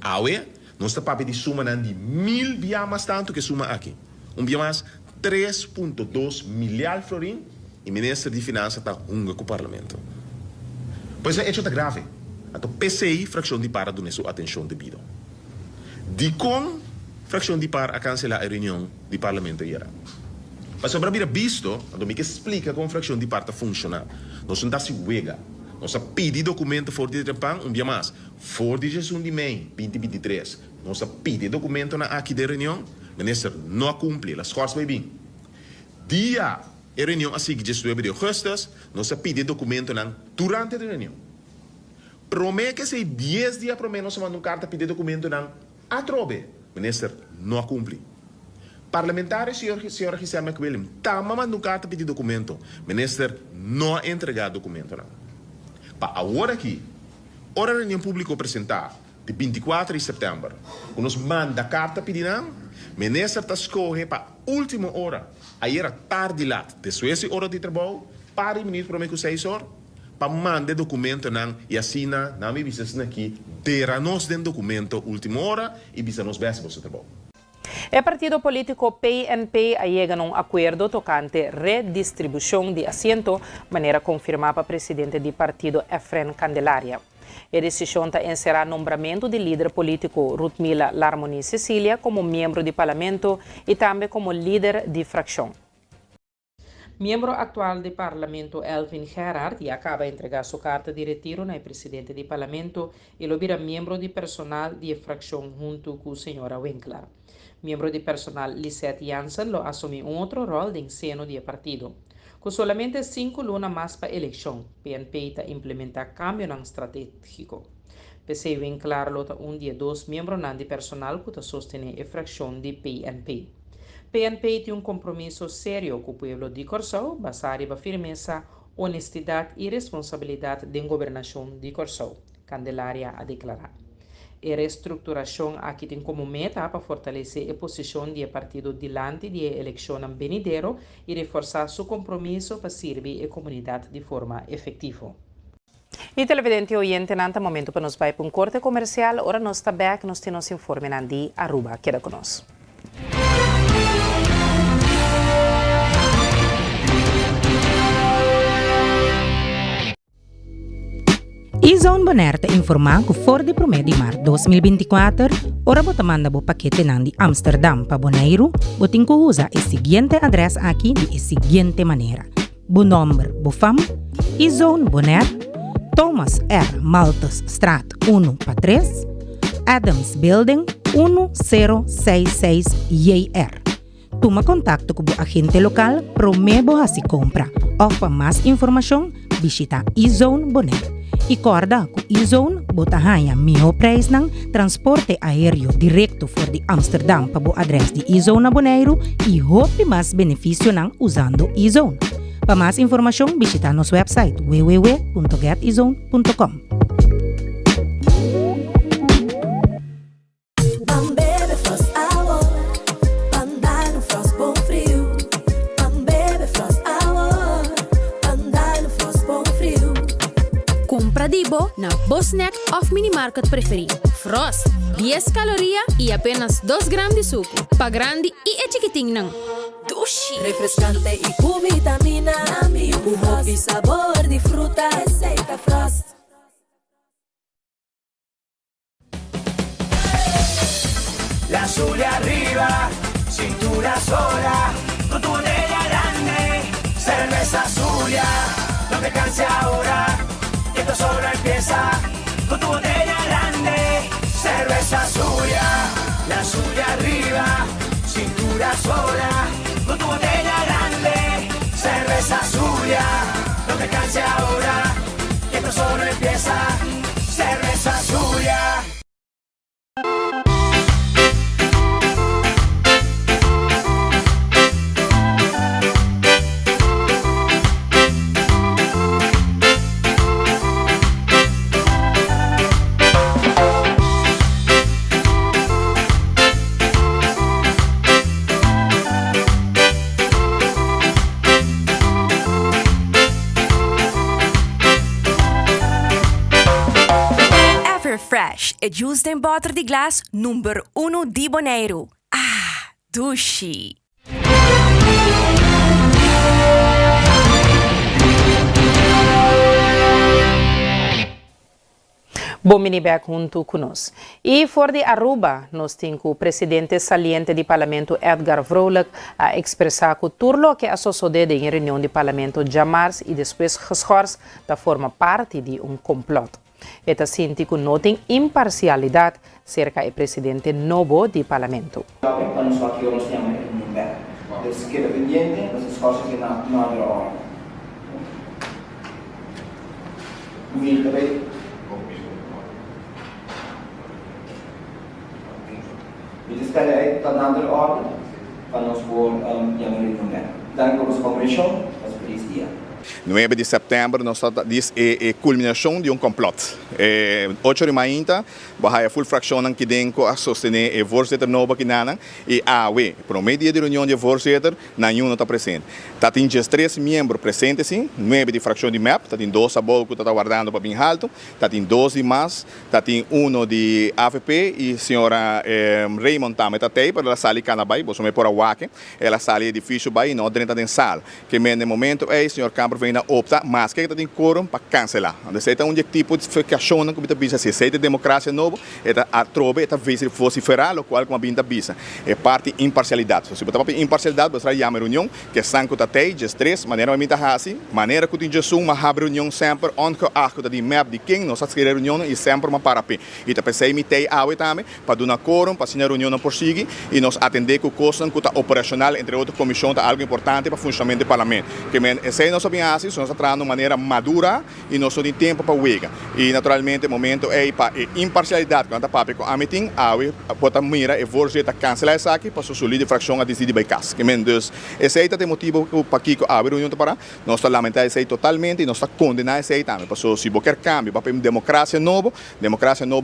S12: Aue, nós estamos a pedir suma de 1.000 vezes mais tanto que suma aqui. Vez mais 3,2 milhões de florin e o ministro de Finanças está hunga com o parlamento. Pois é, isso está grave. Então, PCI, fração de par, dá sua atenção devida. De com fração de par a cancelar a reunião do parlamento. Mas sobre a visto, a me explica como a fração de parte funciona. Nós não se juega. Nós pedimos documento for de Japão, dia mais. For de Jesus de Mei, 2023. Nós pedimos documento na aqui de reunião, minister não cumpre, as coisas vai bem. Dia a reunião assim que Jesus de agosto, nós pedimos documento na durante a reunião. Promete que se 10 dias para menos manda carta pedir documento na atrobe, minister não cumpre. Parlamentares, senhora Gisela McWilliam, tama manda carta pedir documento, minister não entregar documento na. Para agora aqui, hora a reunião pública apresentar, de 24 de setembro, quando nos manda carta pedindo, minister está escolhe para a última hora, aí era tarde lá, depois de hora de trabalho, para o ministro promete que 6 horas, para mandar documento e assina, na minha visita aqui, terá nós den documento última hora e bisa nos best para o trabalho.
S1: O partido político PNP chega a um acordo tocante redistribuição de assento, maneira confirmada para o presidente do partido Efren Candelaria. A decisão encerra o nombramento do líder político Rutmila Larmoni Cecília como membro do parlamento e também como líder de fração. Membro atual do Parlamento, Elvin Gerard, acaba de entregar sua carta de retiro ao presidente do Parlamento e ele vira membro de personal de fração junto com a senhora Winkler. Membro de personal Lisette Janssen lo assumiu outro rol de seno do partido. Com somente 5 lunas mais para a eleição, PNP está implementar cambio estratégico. PC Winkler lo dia 2 membros de personal que sostém a fração de PNP. PNP tem compromisso sério com o povo de Corsão, basado na firmeza, honestidade e responsabilidade da governação de Corsão, Candelaria a declarar. A reestruturação aqui tem como meta para fortalecer a posição do partido diante da eleição venidero e reforçar seu compromisso para servir a comunidade de forma efetiva. E televidente oyente, nante momento para nos vai para corte comercial, ora nós está back, nós temos informe de Aruba, queda conosco.
S14: E-Zone Bonaire informa que for de 1 de março 2024, ora bota manda bo paquete de Amsterdam para Bonaire, botin que usa a seguinte adresa aqui de seguinte maneira. Bo número, bo fam, E-Zone Bonaire, Thomas R. Maltas Straat 1 para 3, Adams Building 1066 JR. Toma contato com o agente local, promebo a se compra. Ou para mais informação, visita E-Zone Bonaire. E corda que E-Zone bota ganha melhor preço ng transporte aéreo direto for de Amsterdam para o adresse de E-Zone Bonaire e hope mais benefício ng usando E-Zone. Para mais informação, visita nosso website www.getezone.com.
S17: Dibo na Bosnack of Minimarket preferido. Frost, 10 calorias y apenas 2 gramos de suco. Pa grande y chiquitín nang. Dushi.
S18: Refrescante y con vitamina. Jugo y sabor de fruta. Aceita Frost.
S15: La Zulia arriba, cintura sola, con tu botella grande, cerveza Zulia, no te canses ahora. Esto solo empieza con tu botella grande, cerveza Zulia, la Zulia arriba, cintura sola, con tu botella grande, cerveza Zulia, no te canses ahora, esto solo empieza, cerveza Zulia.
S19: Fresh, e juice em butter de glass número 1 de Bonaire. Ah, Dushi.
S1: Bom back junto conosco. E for de Aruba, nós temos o presidente saliente do parlamento Edgar Vrolijk a expressar que tudo que a sociedade em reunião do parlamento jamais e depois geschorst da forma parte de complot. Eta sinti que não tem imparcialidade cerca do presidente novo do parlamento.
S20: Vi ställer ett annat ord para nós por Danke por sua comissão, as polícia.
S21: 9 de setembro, nós diz a culminação de complot. 8 de maio, a full fração que denko a sostener o voorzitter novo que nana e AW. Para o meio dia de reunião de voorzitter, nenhum está presente. Tá tem 3 membros presentes, sim, 9 de fração de MEP, tá tem 2 a bolco que está guardando para bem alto, tá tem 12 mais, tá tem 1 de AFP e a senhora Raymond também tá aí para ela sair canabai, você me por a wake, ela sai edifício vai não dentro da sala. Que no momento o senhor Campos vem na opta, mas que tem quórum para cancelar. Então, é um tipo de ficação que você pensa se é democracia novo, é a trobe, é a vez de vociferar, o qual como a binda bisa. É parte imparcialidade. Se você está para imparcialidade, você vai chamar reunião, que é sangue que tem, just 3, maneira que a assim, maneira que tem Jesus, uma reunião sempre, onde a de map de quem nós fazemos reunião e sempre uma parapé. E tá pensei me tem a também para dar quórum, para assinar reunião por seguir e nós atender com coisas que está operacional entre outras comissões, algo importante para o funcionamento do parlamento. Que esse nós sabemos assim, nós estamos de maneira madura e nós temos tempo para uega. E naturalmente o momento é para imparcialidade quando a papi com a meeting, a pode mira e voorzitter cancelar isso aqui para sua fração a decidir by cas. Que dus esse é o motivo para que a reunião para nós está lamentar isso totalmente e nós está condenar isso também. Para se qualquer cambio para democracia novo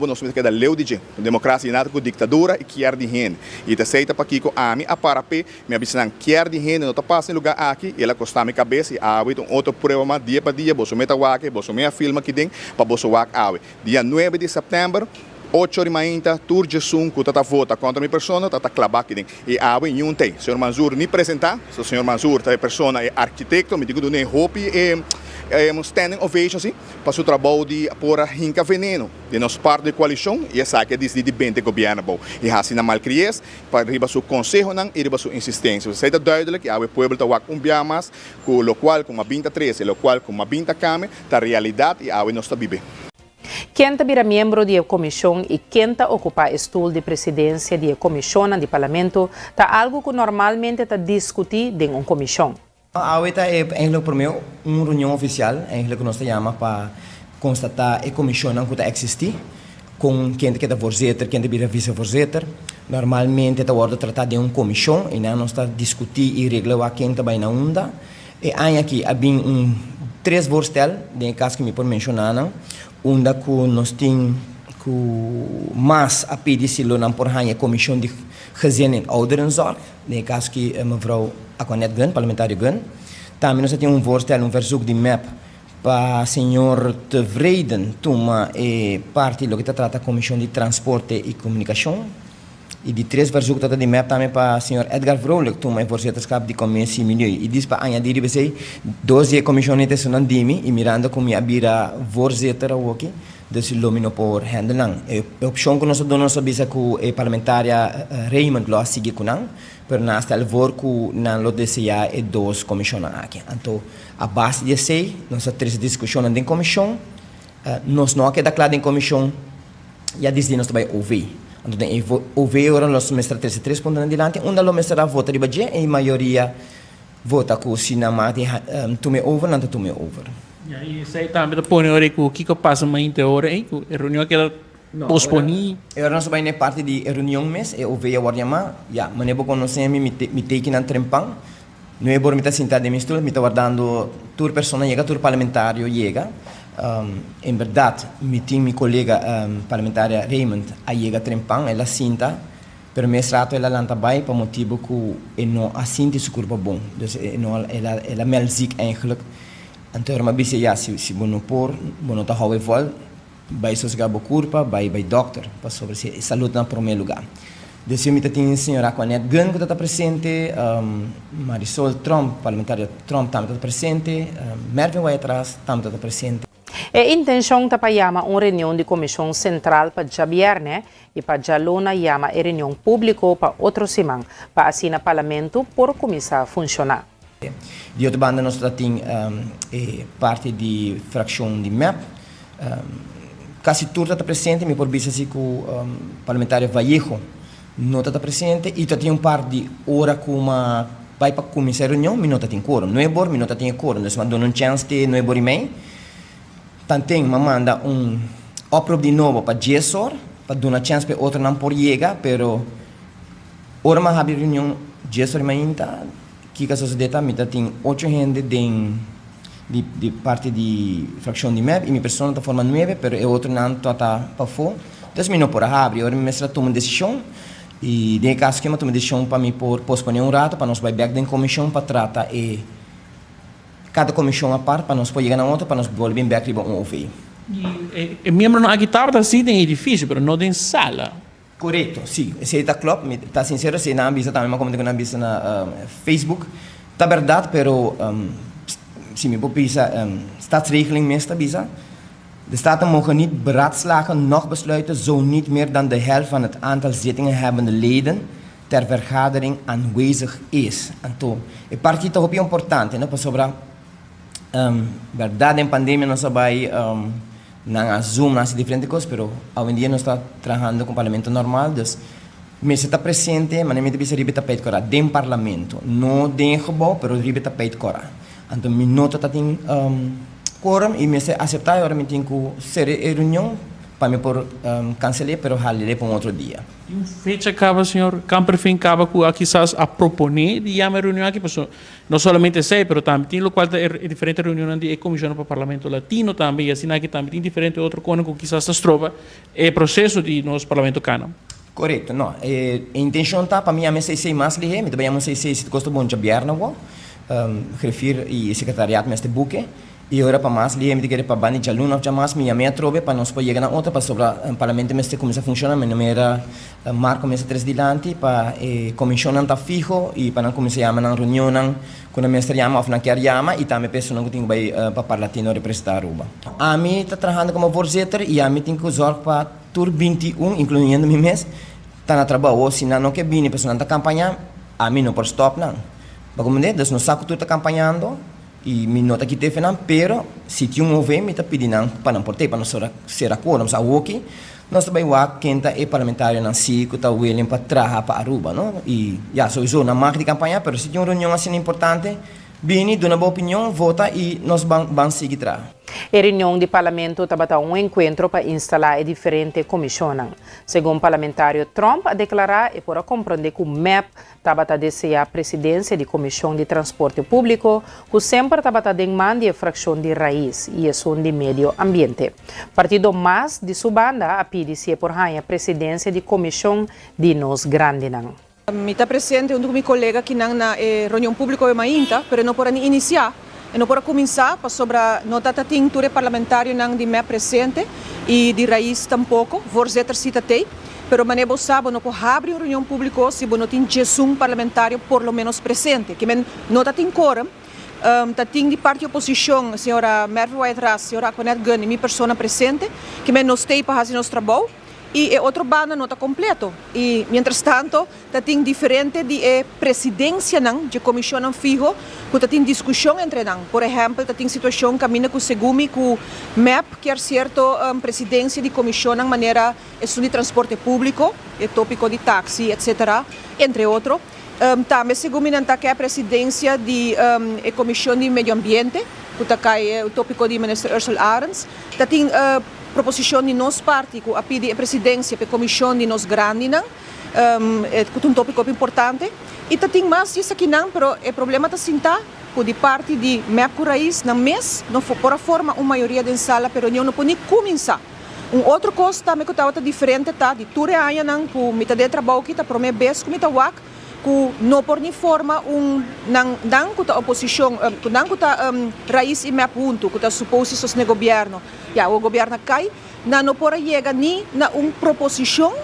S21: nós temos que dar leu de gente. Democracia nada com ditadura e quer de gente. E aceita para que a mim a parapé me avisam quer de gente não está passando lugar aqui e ela costa minha cabeça e a outro prova mais dia para dia você meta wake você me filma que tem para você wake awe. Dia 9 de setembro 8 de maio, tur jesum que está vota contra minha pessoa, está clavar aqui e awe nenhum tem. Senhor Manzur me apresentar, o senhor Manzur é pessoa é arquiteto, me digo do nem hope um standing ovation assim, para o trabalho de pôr a rinca veneno de nossa parte da coalição e essa que decide bem do governo bom e assim na malcrias para riba seu conselho não e riba sua insistência você está doido que o povo está wak mais com o qual com uma 23 o qual com uma 20 came tá realidade e a nós está vive.
S1: Quem está membro da comissão e quem está ocupa o estúdio de presidência da comissão do parlamento está algo que normalmente está discutido em uma comissão.
S20: A AWETA é eigenlijk para mim uma reunião oficial, eigenlijk nós chamamos para constatar a comissão que está existir, com quem que é voorzitter, quem é vice-voorzitter. Normalmente está a tratar de uma comissão e nós está discutir e reglar quem está bem na onda. E aí aqui há bem 3 voorstel, de caso que me por mencionar, onda que nós temos mais a pedir se não por a comissão de gezin en ouderenzorg, de caso que mevrouw Aquanet Gun, parlamentario Gun. Também nós temos voorstel, verzoek de MEP para o senhor Tevreden, toma parte do que trata a comissão de transporte e comunicação. E de 3 verzoek trata de MEP também para o senhor Edgar Vrolijk, toma voorzitterschap de commissie milieu. E diz para añadir, we say, 12 commissionen são dimi e mirando como a bira voorzitter aqui. Dus lumino por handelen. A opção que nós damos sabia que o parlamentária Raymond lo sigue com não, pero nós está vor que não lo deseja e 2 comissões aqui. Então a base de sei nós temos discussão em comissão, nós não queda claro em comissão, já desde nós também ouvir. Então ouvir agora nós mestra 3 pontos adiante, onde lo mestra vota de budget e maioria vota que o cinema tome over, não tome over.
S22: E sei também põe hora que passa uma hora hein, a reunião que ela posponi.
S20: Agora nós vamos parte de reunião mês e o veio agora chamar, já, mas eu conheço me take na trempang. Não é bom me tá sentado de mistura, me tá guardando tur persona chega, tur parlamentário chega. Em verdade, me tem meu colega parlamentária Raymond a chega trempang, ela sinta. Per me strato ela lanta bij para motivo que não assim de corpo bom. Dus ela melzik eigenlijk. Então, mas bisa já se bono por, bono tá hawe vol, vai sosgabo curpa, vai doctor, para sobre se saúde na primeiro lugar. Desse me tem a senhora Aquanet Gun que está presente, Marisol Trump, parlamentária Trump também está presente, Mervyn vai atrás também está presente.
S1: E intenção tá para chamar uma reunião de comissão central para já viernes e para já luna chama a reunião pública para outro semana para assim o parlamento por começar a funcionar.
S20: De outra banda, nós temos parte de fração de MEP. Quase tudo está presente, me por vista assim que o parlamentário Vallejo não está presente e tem parte de hora como vai para começar a reunião, mas não tem quórum. Não é bom, mas não tem quórum. Nós mandamos uma chance de não é bom e meio. Também manda upload de novo para 10 horas, para dar uma chance para outro não por chegar, pero hora mais rápido reunião 10 horas mais que a sociedade tem 8 gente de parte de fração de MEP e minha pessoa está formando 9, pero o outro não está para fora. Então, eu não por abrir, agora me toma uma decisão e de caso que eu tomo uma decisão para mim por posponer rato para nós vai back da comissão para tratar cada comissão a parte para nós poder chegar na outra para nós voltar back para um OVI.
S22: E membro não guitarra assim tem edifício, pero não tem sala.
S20: Correto, sim. Se está claro, está sincero, se não avisa também, como não avisa na Facebook, está verdade, pero se me pisa staatsregeling meestal bisa. De Staten mogen niet beraadslagen, nog besluiten, zo niet meer dan de helft van het aantal zittingen hebbende leden ter vergadering aanwezig is. Então, e parte toch ook importante, né? Sobre verdade em pandemia nós vai na Zoom, nas diferentes coisas, pero hoje em dia nós está trabalhando com o parlamento normal, dus mas está presente, mas nem me bisa ribeta peit cora, dem parlamento, não dem gebouw, pero ribeta peit cora. Então, minuto tá tem quórum e me aceitar agora me tenho que ser reunião para me por cancelar, pero halele para outro dia.
S22: E fecha acaba, senhor, Camperfin acaba com quizás a proponer de chamar reunião aqui, porque não somente sei, pero também tem local de diferente reunião de comissão para o Parlamento Latino também, e assim aqui também tem diferente outro cônico que quizás se trova é processo de nosso Parlamento Cana.
S20: Correto, não. A intenção tá para mim a me sei mais lihe, me também a me sei se custa bom já bierna wo. Refiro e secretariado neste buque e agora para mais lihe me diga para bani jaluna já mais me a trove para nós poder chegar na outra para sobre o parlamento mestre começa a funcionar, me era marco mês 3 dilante para comissão tá fijo e para não começar a na reunião quando mestre chama of na quer chama e também pessoa não tem vai para parlamentino representar Aruba. A mim está trabalhando como voorzitter e a mim tem que usar para tur 21 incluindo mim mês tá na trabalho se não que bine pessoa não tá campanha a mim não por stop não. Bagumende, dus no saco tu tá campanhando e me nota que teve não, pero se tinha OVE me tá pedindo para não portar para não ser acordo, mas a aqui nós também o quem tá é parlamentário na SIC, tá William para trabalhar para Aruba, não? E já sou isso na marca de campanha, pero se tinha uma reunião assim importante, bem, dá uma boa opinião, vota e nós vamos seguir tra.
S1: A reunião do parlamento estava um encontro para instalar a diferente comissão. Segundo o parlamentário Trump, a declarar e por compreender que o MEP estava a desejar a presidência da Comissão de Transporte Público, que sempre estava a demandar a fração de raiz e a de meio ambiente. Partido mais de sua banda a pedir por a presidência da Comissão de Nos Grandinang.
S2: Mi está presente um meu colega que na reunião pública é mainta, mas não pode iniciar. E não pode começar para sobre não tá tintura parlamentário não de MEP presente e de raiz tampouco, voorzitter cita tem, pero maneiro sabe não pode abrir uma reunião pública se não tem um parlamentário por lo menos presente, que não tá tem quórum, tá tem de parte oposição, a senhora Merve White-Ras, a senhora Aquanet Gunn, minha pessoa presente, que não tem para fazer nosso trabalho. E outro banda não está completo. E, mientras tanto, tem diferente de presidência de comissão fijo, que tem discussão entre não. Por exemplo, tem situação que caminha com o Segumi, que o MEP quer certo presidência de comissão de maneira de transporte público, tópico de táxi, etc., entre outros. Também Segumi não está a presidência de comissão de meio ambiente, que está o tópico de ministro Ursula Arens. Tem proposição de nossa parte, que a pedir a presidência para a comissão de Nos Grandinang, que é um tópico importante. E tem mais isso aqui não, mas o problema está sentar, que de parte de MEP Raiz, na mês, não for por forma uma maioria da sala, mas não pode começar. Outra coisa também que está diferente, tá, de tudo aí não, que me está de trabalho que está para mim vez que me está wak, que não por nem forma não que está oposição, que não que está Raiz e MEP junto, que está suposto sostener governo. Ja, o governo cai, não pode chegar nem na proposição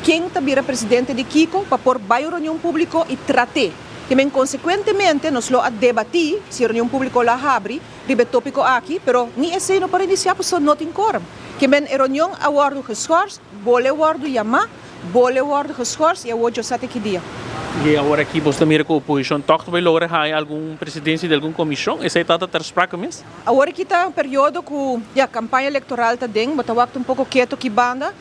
S2: quem está vira presidente de Kiko para pôr vai reunião pública e tratar que consequentemente nos lo a debatir, se a reunião pública lá abre, ribe tópico aqui, pero ni esse não para iniciar, porque não tem quórum. Que a reunião a wardo geschorst, bole wardo yama, bole wardo geschorst, e a wardo sate que dia.
S22: E agora aqui você mira com a oposição, toch vai lograr alguma presidência de alguma comissão? Essa é toda ter sprake mesmo?
S2: Agora que está um período que a campanha eleitoral está dentro, mas está um pouco quieto que banda.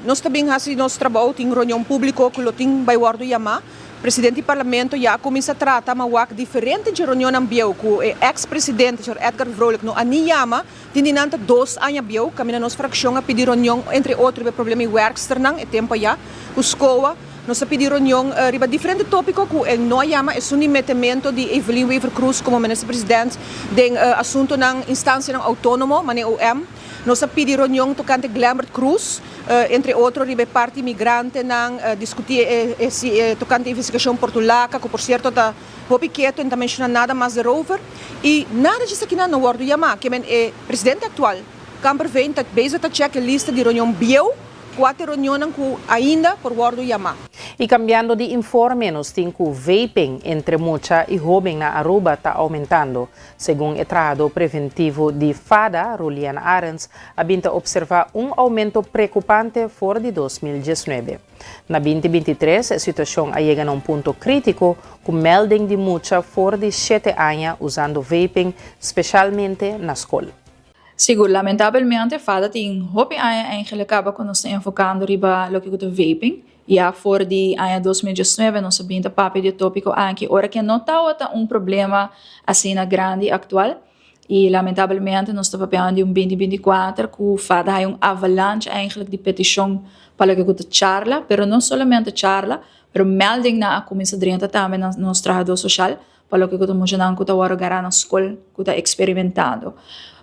S2: Nós também fazemos nosso trabalho em reunião pública que tem vai wardo yama. Presidente do Parlamento já começa a tratar mas diferente de reunião ambieu com o ex-presidente Edgar Vrolijk no aniyama tinha 2 anos ambieu caminha nossa fração a pedir reunião entre outros problema de werksternang e tempo já os coa nós a pedir reunião riba diferente tópico que o não yama é um metimento de Evelyn Weaver Cruz como ministro-presidente de assunto na instância autônoma mané OM nós a pedir reunião tocante Glambert Cruz entre outros ribe parte imigrante nang discutir tocante investigação portulaca que por certo está hopi quieto não menciona nada mais de rover e nada disso aqui não wardo yama que é presidente atual Camper vem tá bezig tá check a lista de reunião bio 4 reuniões que ainda por wardo yama.
S1: E cambiando de informe, nos tem que o vaping entre mucha e jovem na Aruba está aumentando. Segundo o trado preventivo de FADA, Rulian Arens, abinta observar aumento preocupante fora de 2019. Na 2023, a situação chega a ponto crítico, com melding de mucha fora de 7 anos usando vaping, especialmente na escola.
S4: Siguro, lamentavelmente, FADA tem hopi aya eigenlijk acaba quando está enfocando riba lo que é vaping. E a fora de ano 2019 nós sabemos papo de tópico aqui. Ora que não está problema assim na grande atual. E lamentavelmente nós estamos falando de 2024 que FADA hay avalanche eigenlijk de petição para que é charla, pero não somente charla, pero melding na a comissão de também na nosso trabalho social para que é mostrando que está agora na escola que está experimentando.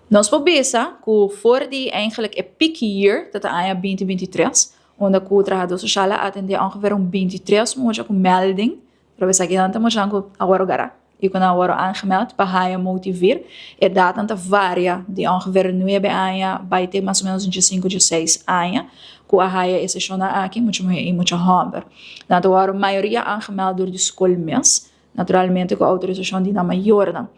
S4: Nós podemos que fora de eigenlijk é peak year, dat é ano 2023, onde o trabalho social atende ongeveer 23 månader com melding, para ver se aqui não estamos já agora. E quando agora aangemeld, para motivar, e data varia de ongeveer 9 anos, vai ter mais ou menos 5 a 6 anos, que a raia é sessiona aqui, muito hamper. Na agora, a maioria aangemeld door de escola mês, naturalmente com a autorização de na maior.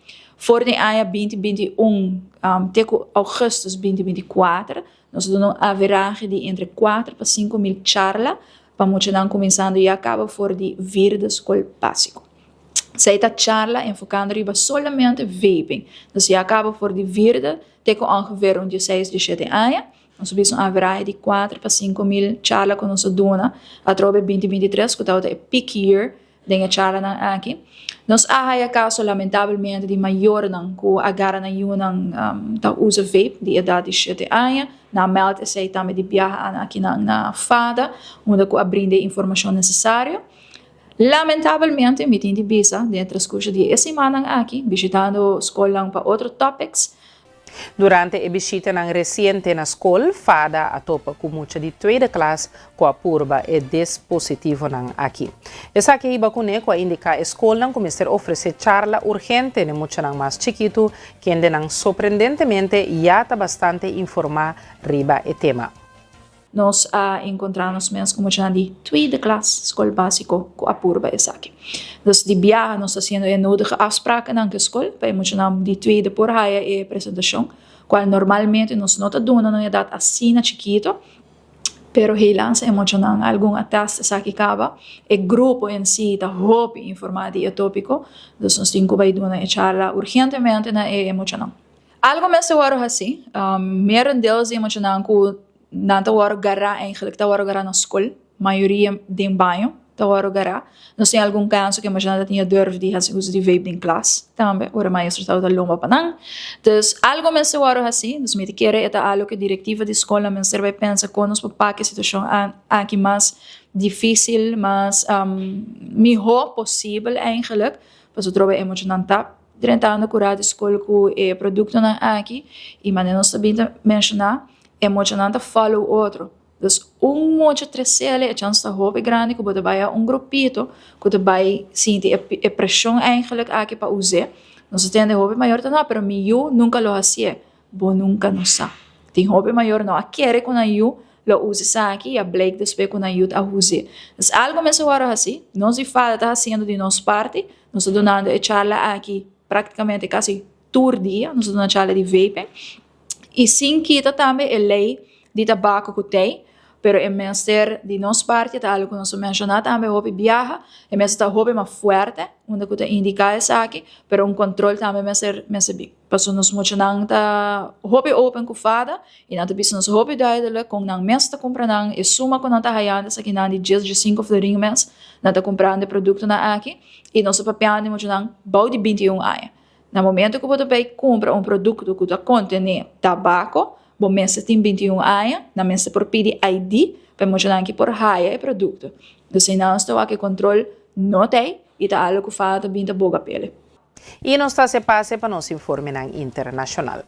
S4: Voor de ano 2021, até augustus 2024, nós temos uma averagem de entre 4 a 5 mil charlas, para muitos não começando e acaba fora de vir da escola básica. Se esta charla enfocando riba solamente vaping, então se acaba fora de vir da, tem ongeveer 16 a 17 anos, nós temos uma averagem de 4 a 5 mil charlas que nós dona, a trobe 2023, que é peak year, denga charla aqui. Nós há caso lamentavelmente de maior não que agora na yunang usa vape de idade de 7 anos na meld sei também de viajar aqui na FADA onde que abrinde informação necessária. Lamentavelmente me tem de visa dentro das coisas de essa semana aqui visitando escola para outros topics.
S1: Durante a visita recente na escola, FADA atopa com muita de 2ª classe com a purba e dispositivo aqui. Essa aqui iba com a indicar a escola começar a oferecer charla urgente ne muita mais chiquito, que ainda surpreendentemente já está bastante informar riba e tema.
S4: Nós encontramos mesmo como chama de 2ª classe, escola básica com a purba essa aqui. Então, de viagem, nós estamos fazendo nodige afspraken na escola, para mencionar de 2ª por raia e apresentação, qual normalmente nós não damos na idade assim na chiquito, pero helaas emocional algum ateste sa acaba e grupo em si está hopi informado e tópico, então nós temos que vai dar charla urgentemente na emocional. Algo mais agora assim, meer deels emocional que não tá gara eigenlijk tá gara na escola, maioria de banho tá gara. Nós tem algum caso que imagina tinha durf de fazer uso de vape em classe, também ora maestro tá lomba panang. Então algo mais agora assim, nós me querer é algo que diretiva de escola men serve pensa com nos para que situação aqui mais difícil, mais melhor possível eigenlijk, para o trabalho emocional tá tentando curar de escola com o produto na aqui e maneira nós também mencionar emocionante follow outro. Então, monte terceiro é chance de hobby grande que pode vai grupito que vai sentir a pressão eigenlijk aqui para usar. Nós temos hobby maior não, pero eu nunca lo hacía, bo nunca não sabe. Tem hobby maior não, aquele com eu lo usa aqui e a Blake después com ajuda a usa. É algo mesmo agora assim, nós de fato está fazendo de nossa parte, nós estamos dando a charla aqui praticamente quase todo dia, nós estamos dando a charla de vaping, e sim quita também a lei de tabaco que tem, pero em ministério de nossa parte, está algo que nós mencionamos também, o viaja, em vez está hobby mais forte, onde que indica isso aqui, pero controle também mais big. Passo nós mencionamos tá hobby open com fada, e não bisa nós hobby duidelijk, com não mês está comprando, e suma com não está raiando, isso aqui não de dias de 5 florinho mês, não está comprando produto na aqui, e nós papiando mencionamos bau de 21 anos. No momento que você compra produto que contém tabaco, bom mês tem 21 anos, na mês por pedir ID, para mostrar que por raia é produto. Então, não estou aqui controle, não tem, e está algo que faz também da boa pele.
S1: E não está se passe para nos informar internacional.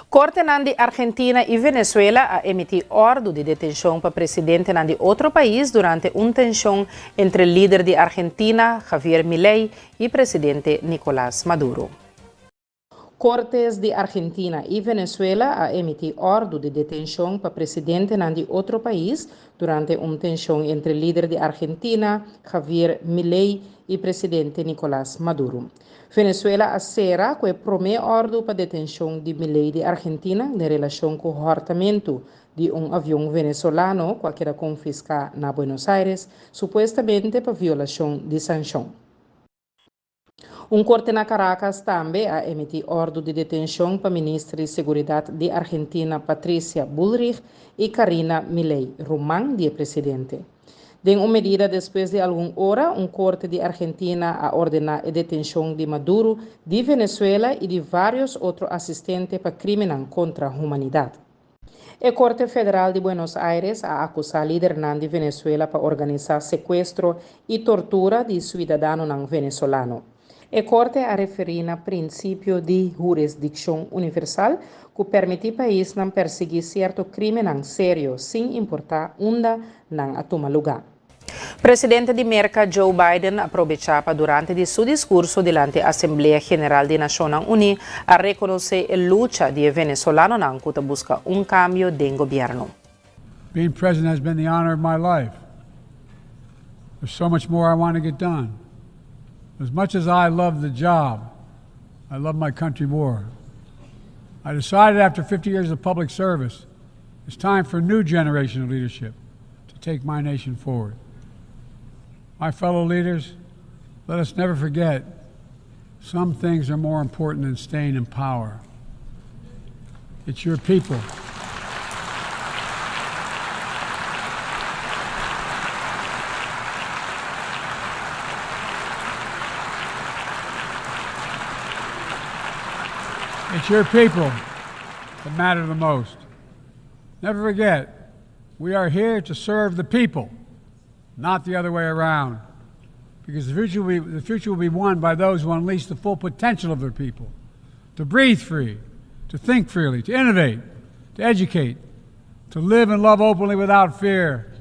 S1: Corte de Argentina e Venezuela a emitir ordem de detenção para presidente de outro país durante uma tensão entre o líder de Argentina, Javier Milei, e presidente Nicolás Maduro. Cortes de Argentina e Venezuela a emitir ordem de detenção para presidente de outro país durante uma tensão entre o líder de Argentina, Javier Milei, e presidente Nicolás Maduro. Venezuela assera que a primeira ordem para detenção de Milei de Argentina em relação com o hortamento de um avião venezuelano que era confiscado na Buenos Aires, supostamente para violação de sanção. Corte na Caracas também a emitir ordem de detenção para a ministra de Seguridade de Argentina, Patricia Bullrich, e Karina Milei, Román, de presidente. De uma medida depois de alguma hora, corte de Argentina a ordenar a detenção de Maduro, de Venezuela e de vários outros assistentes para crimes contra a humanidade. A Corte Federal de Buenos Aires a acusar líder de Venezuela para organizar sequestro e tortura de cidadãos venezuelanos. A Corte a referir no princípio de jurisdição universal que permite ao país perseguir certo crime sério, sem importar onde não toma lugar. Presidente de América Joe Biden aprovechava durante seu discurso diante da Assembleia Geral das Nações Unidas a reconhecer a luta de venezuelanos que busca cambio de governo.
S6: Being president has been the honor of my life. There's so much more I want to get done. As much as I love the job, I love my country more. I decided after 50 years of public service, it's time for a new generation of leadership to take my nation forward. My fellow leaders, let us never forget, some things are more important than staying in power. It's your people. It's your people that matter the most. Never forget, we are here to serve the people, not the other way around. Because the future will be won by those who unleash the full potential of their people, to breathe free, to think freely, to innovate, to educate, to live and love openly without fear.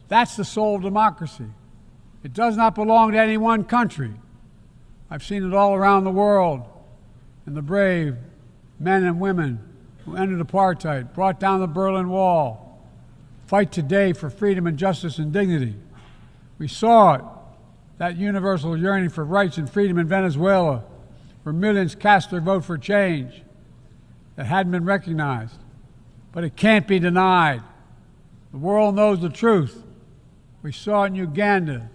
S6: That's the soul of democracy. It does not belong to any one country. I've seen it all around the world, and the brave men and women who ended apartheid, brought down the Berlin Wall, fight today for freedom and justice and dignity. We saw it, that universal yearning for rights and freedom in Venezuela, where millions cast their vote for change that hadn't been recognized. But it can't be denied. The world knows the truth. We saw it in Uganda,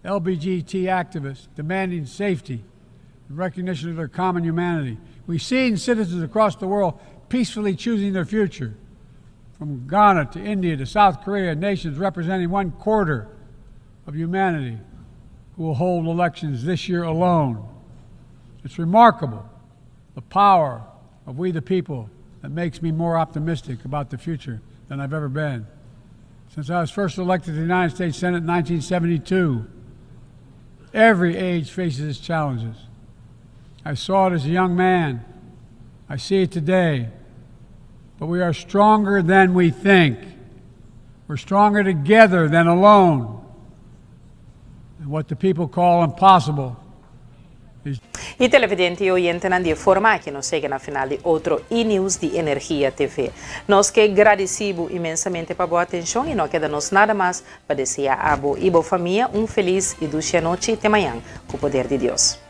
S6: LGBT activists demanding safety and recognition of their common humanity. We see it in citizens across the world peacefully choosing their future. From Ghana to India to South Korea, nations representing 1/4 of humanity who will hold elections this year alone. It's remarkable, the power of we the people, that makes me more optimistic about the future than I've ever been. Since I was first elected to the United States Senate in 1972, every age faces its challenges. I saw it as a young man. I see it today. But we are stronger than we think. We're stronger together than alone. And what the people call impossible is
S1: E televidente e oyente nan die forma que nos segue na final de outro e-news de Energia TV. Nós que agradecemos imensamente para boa atenção e não queda nos nada mais para desejar a boa e boa família feliz e dulce noite até amanhã, com o poder de Deus.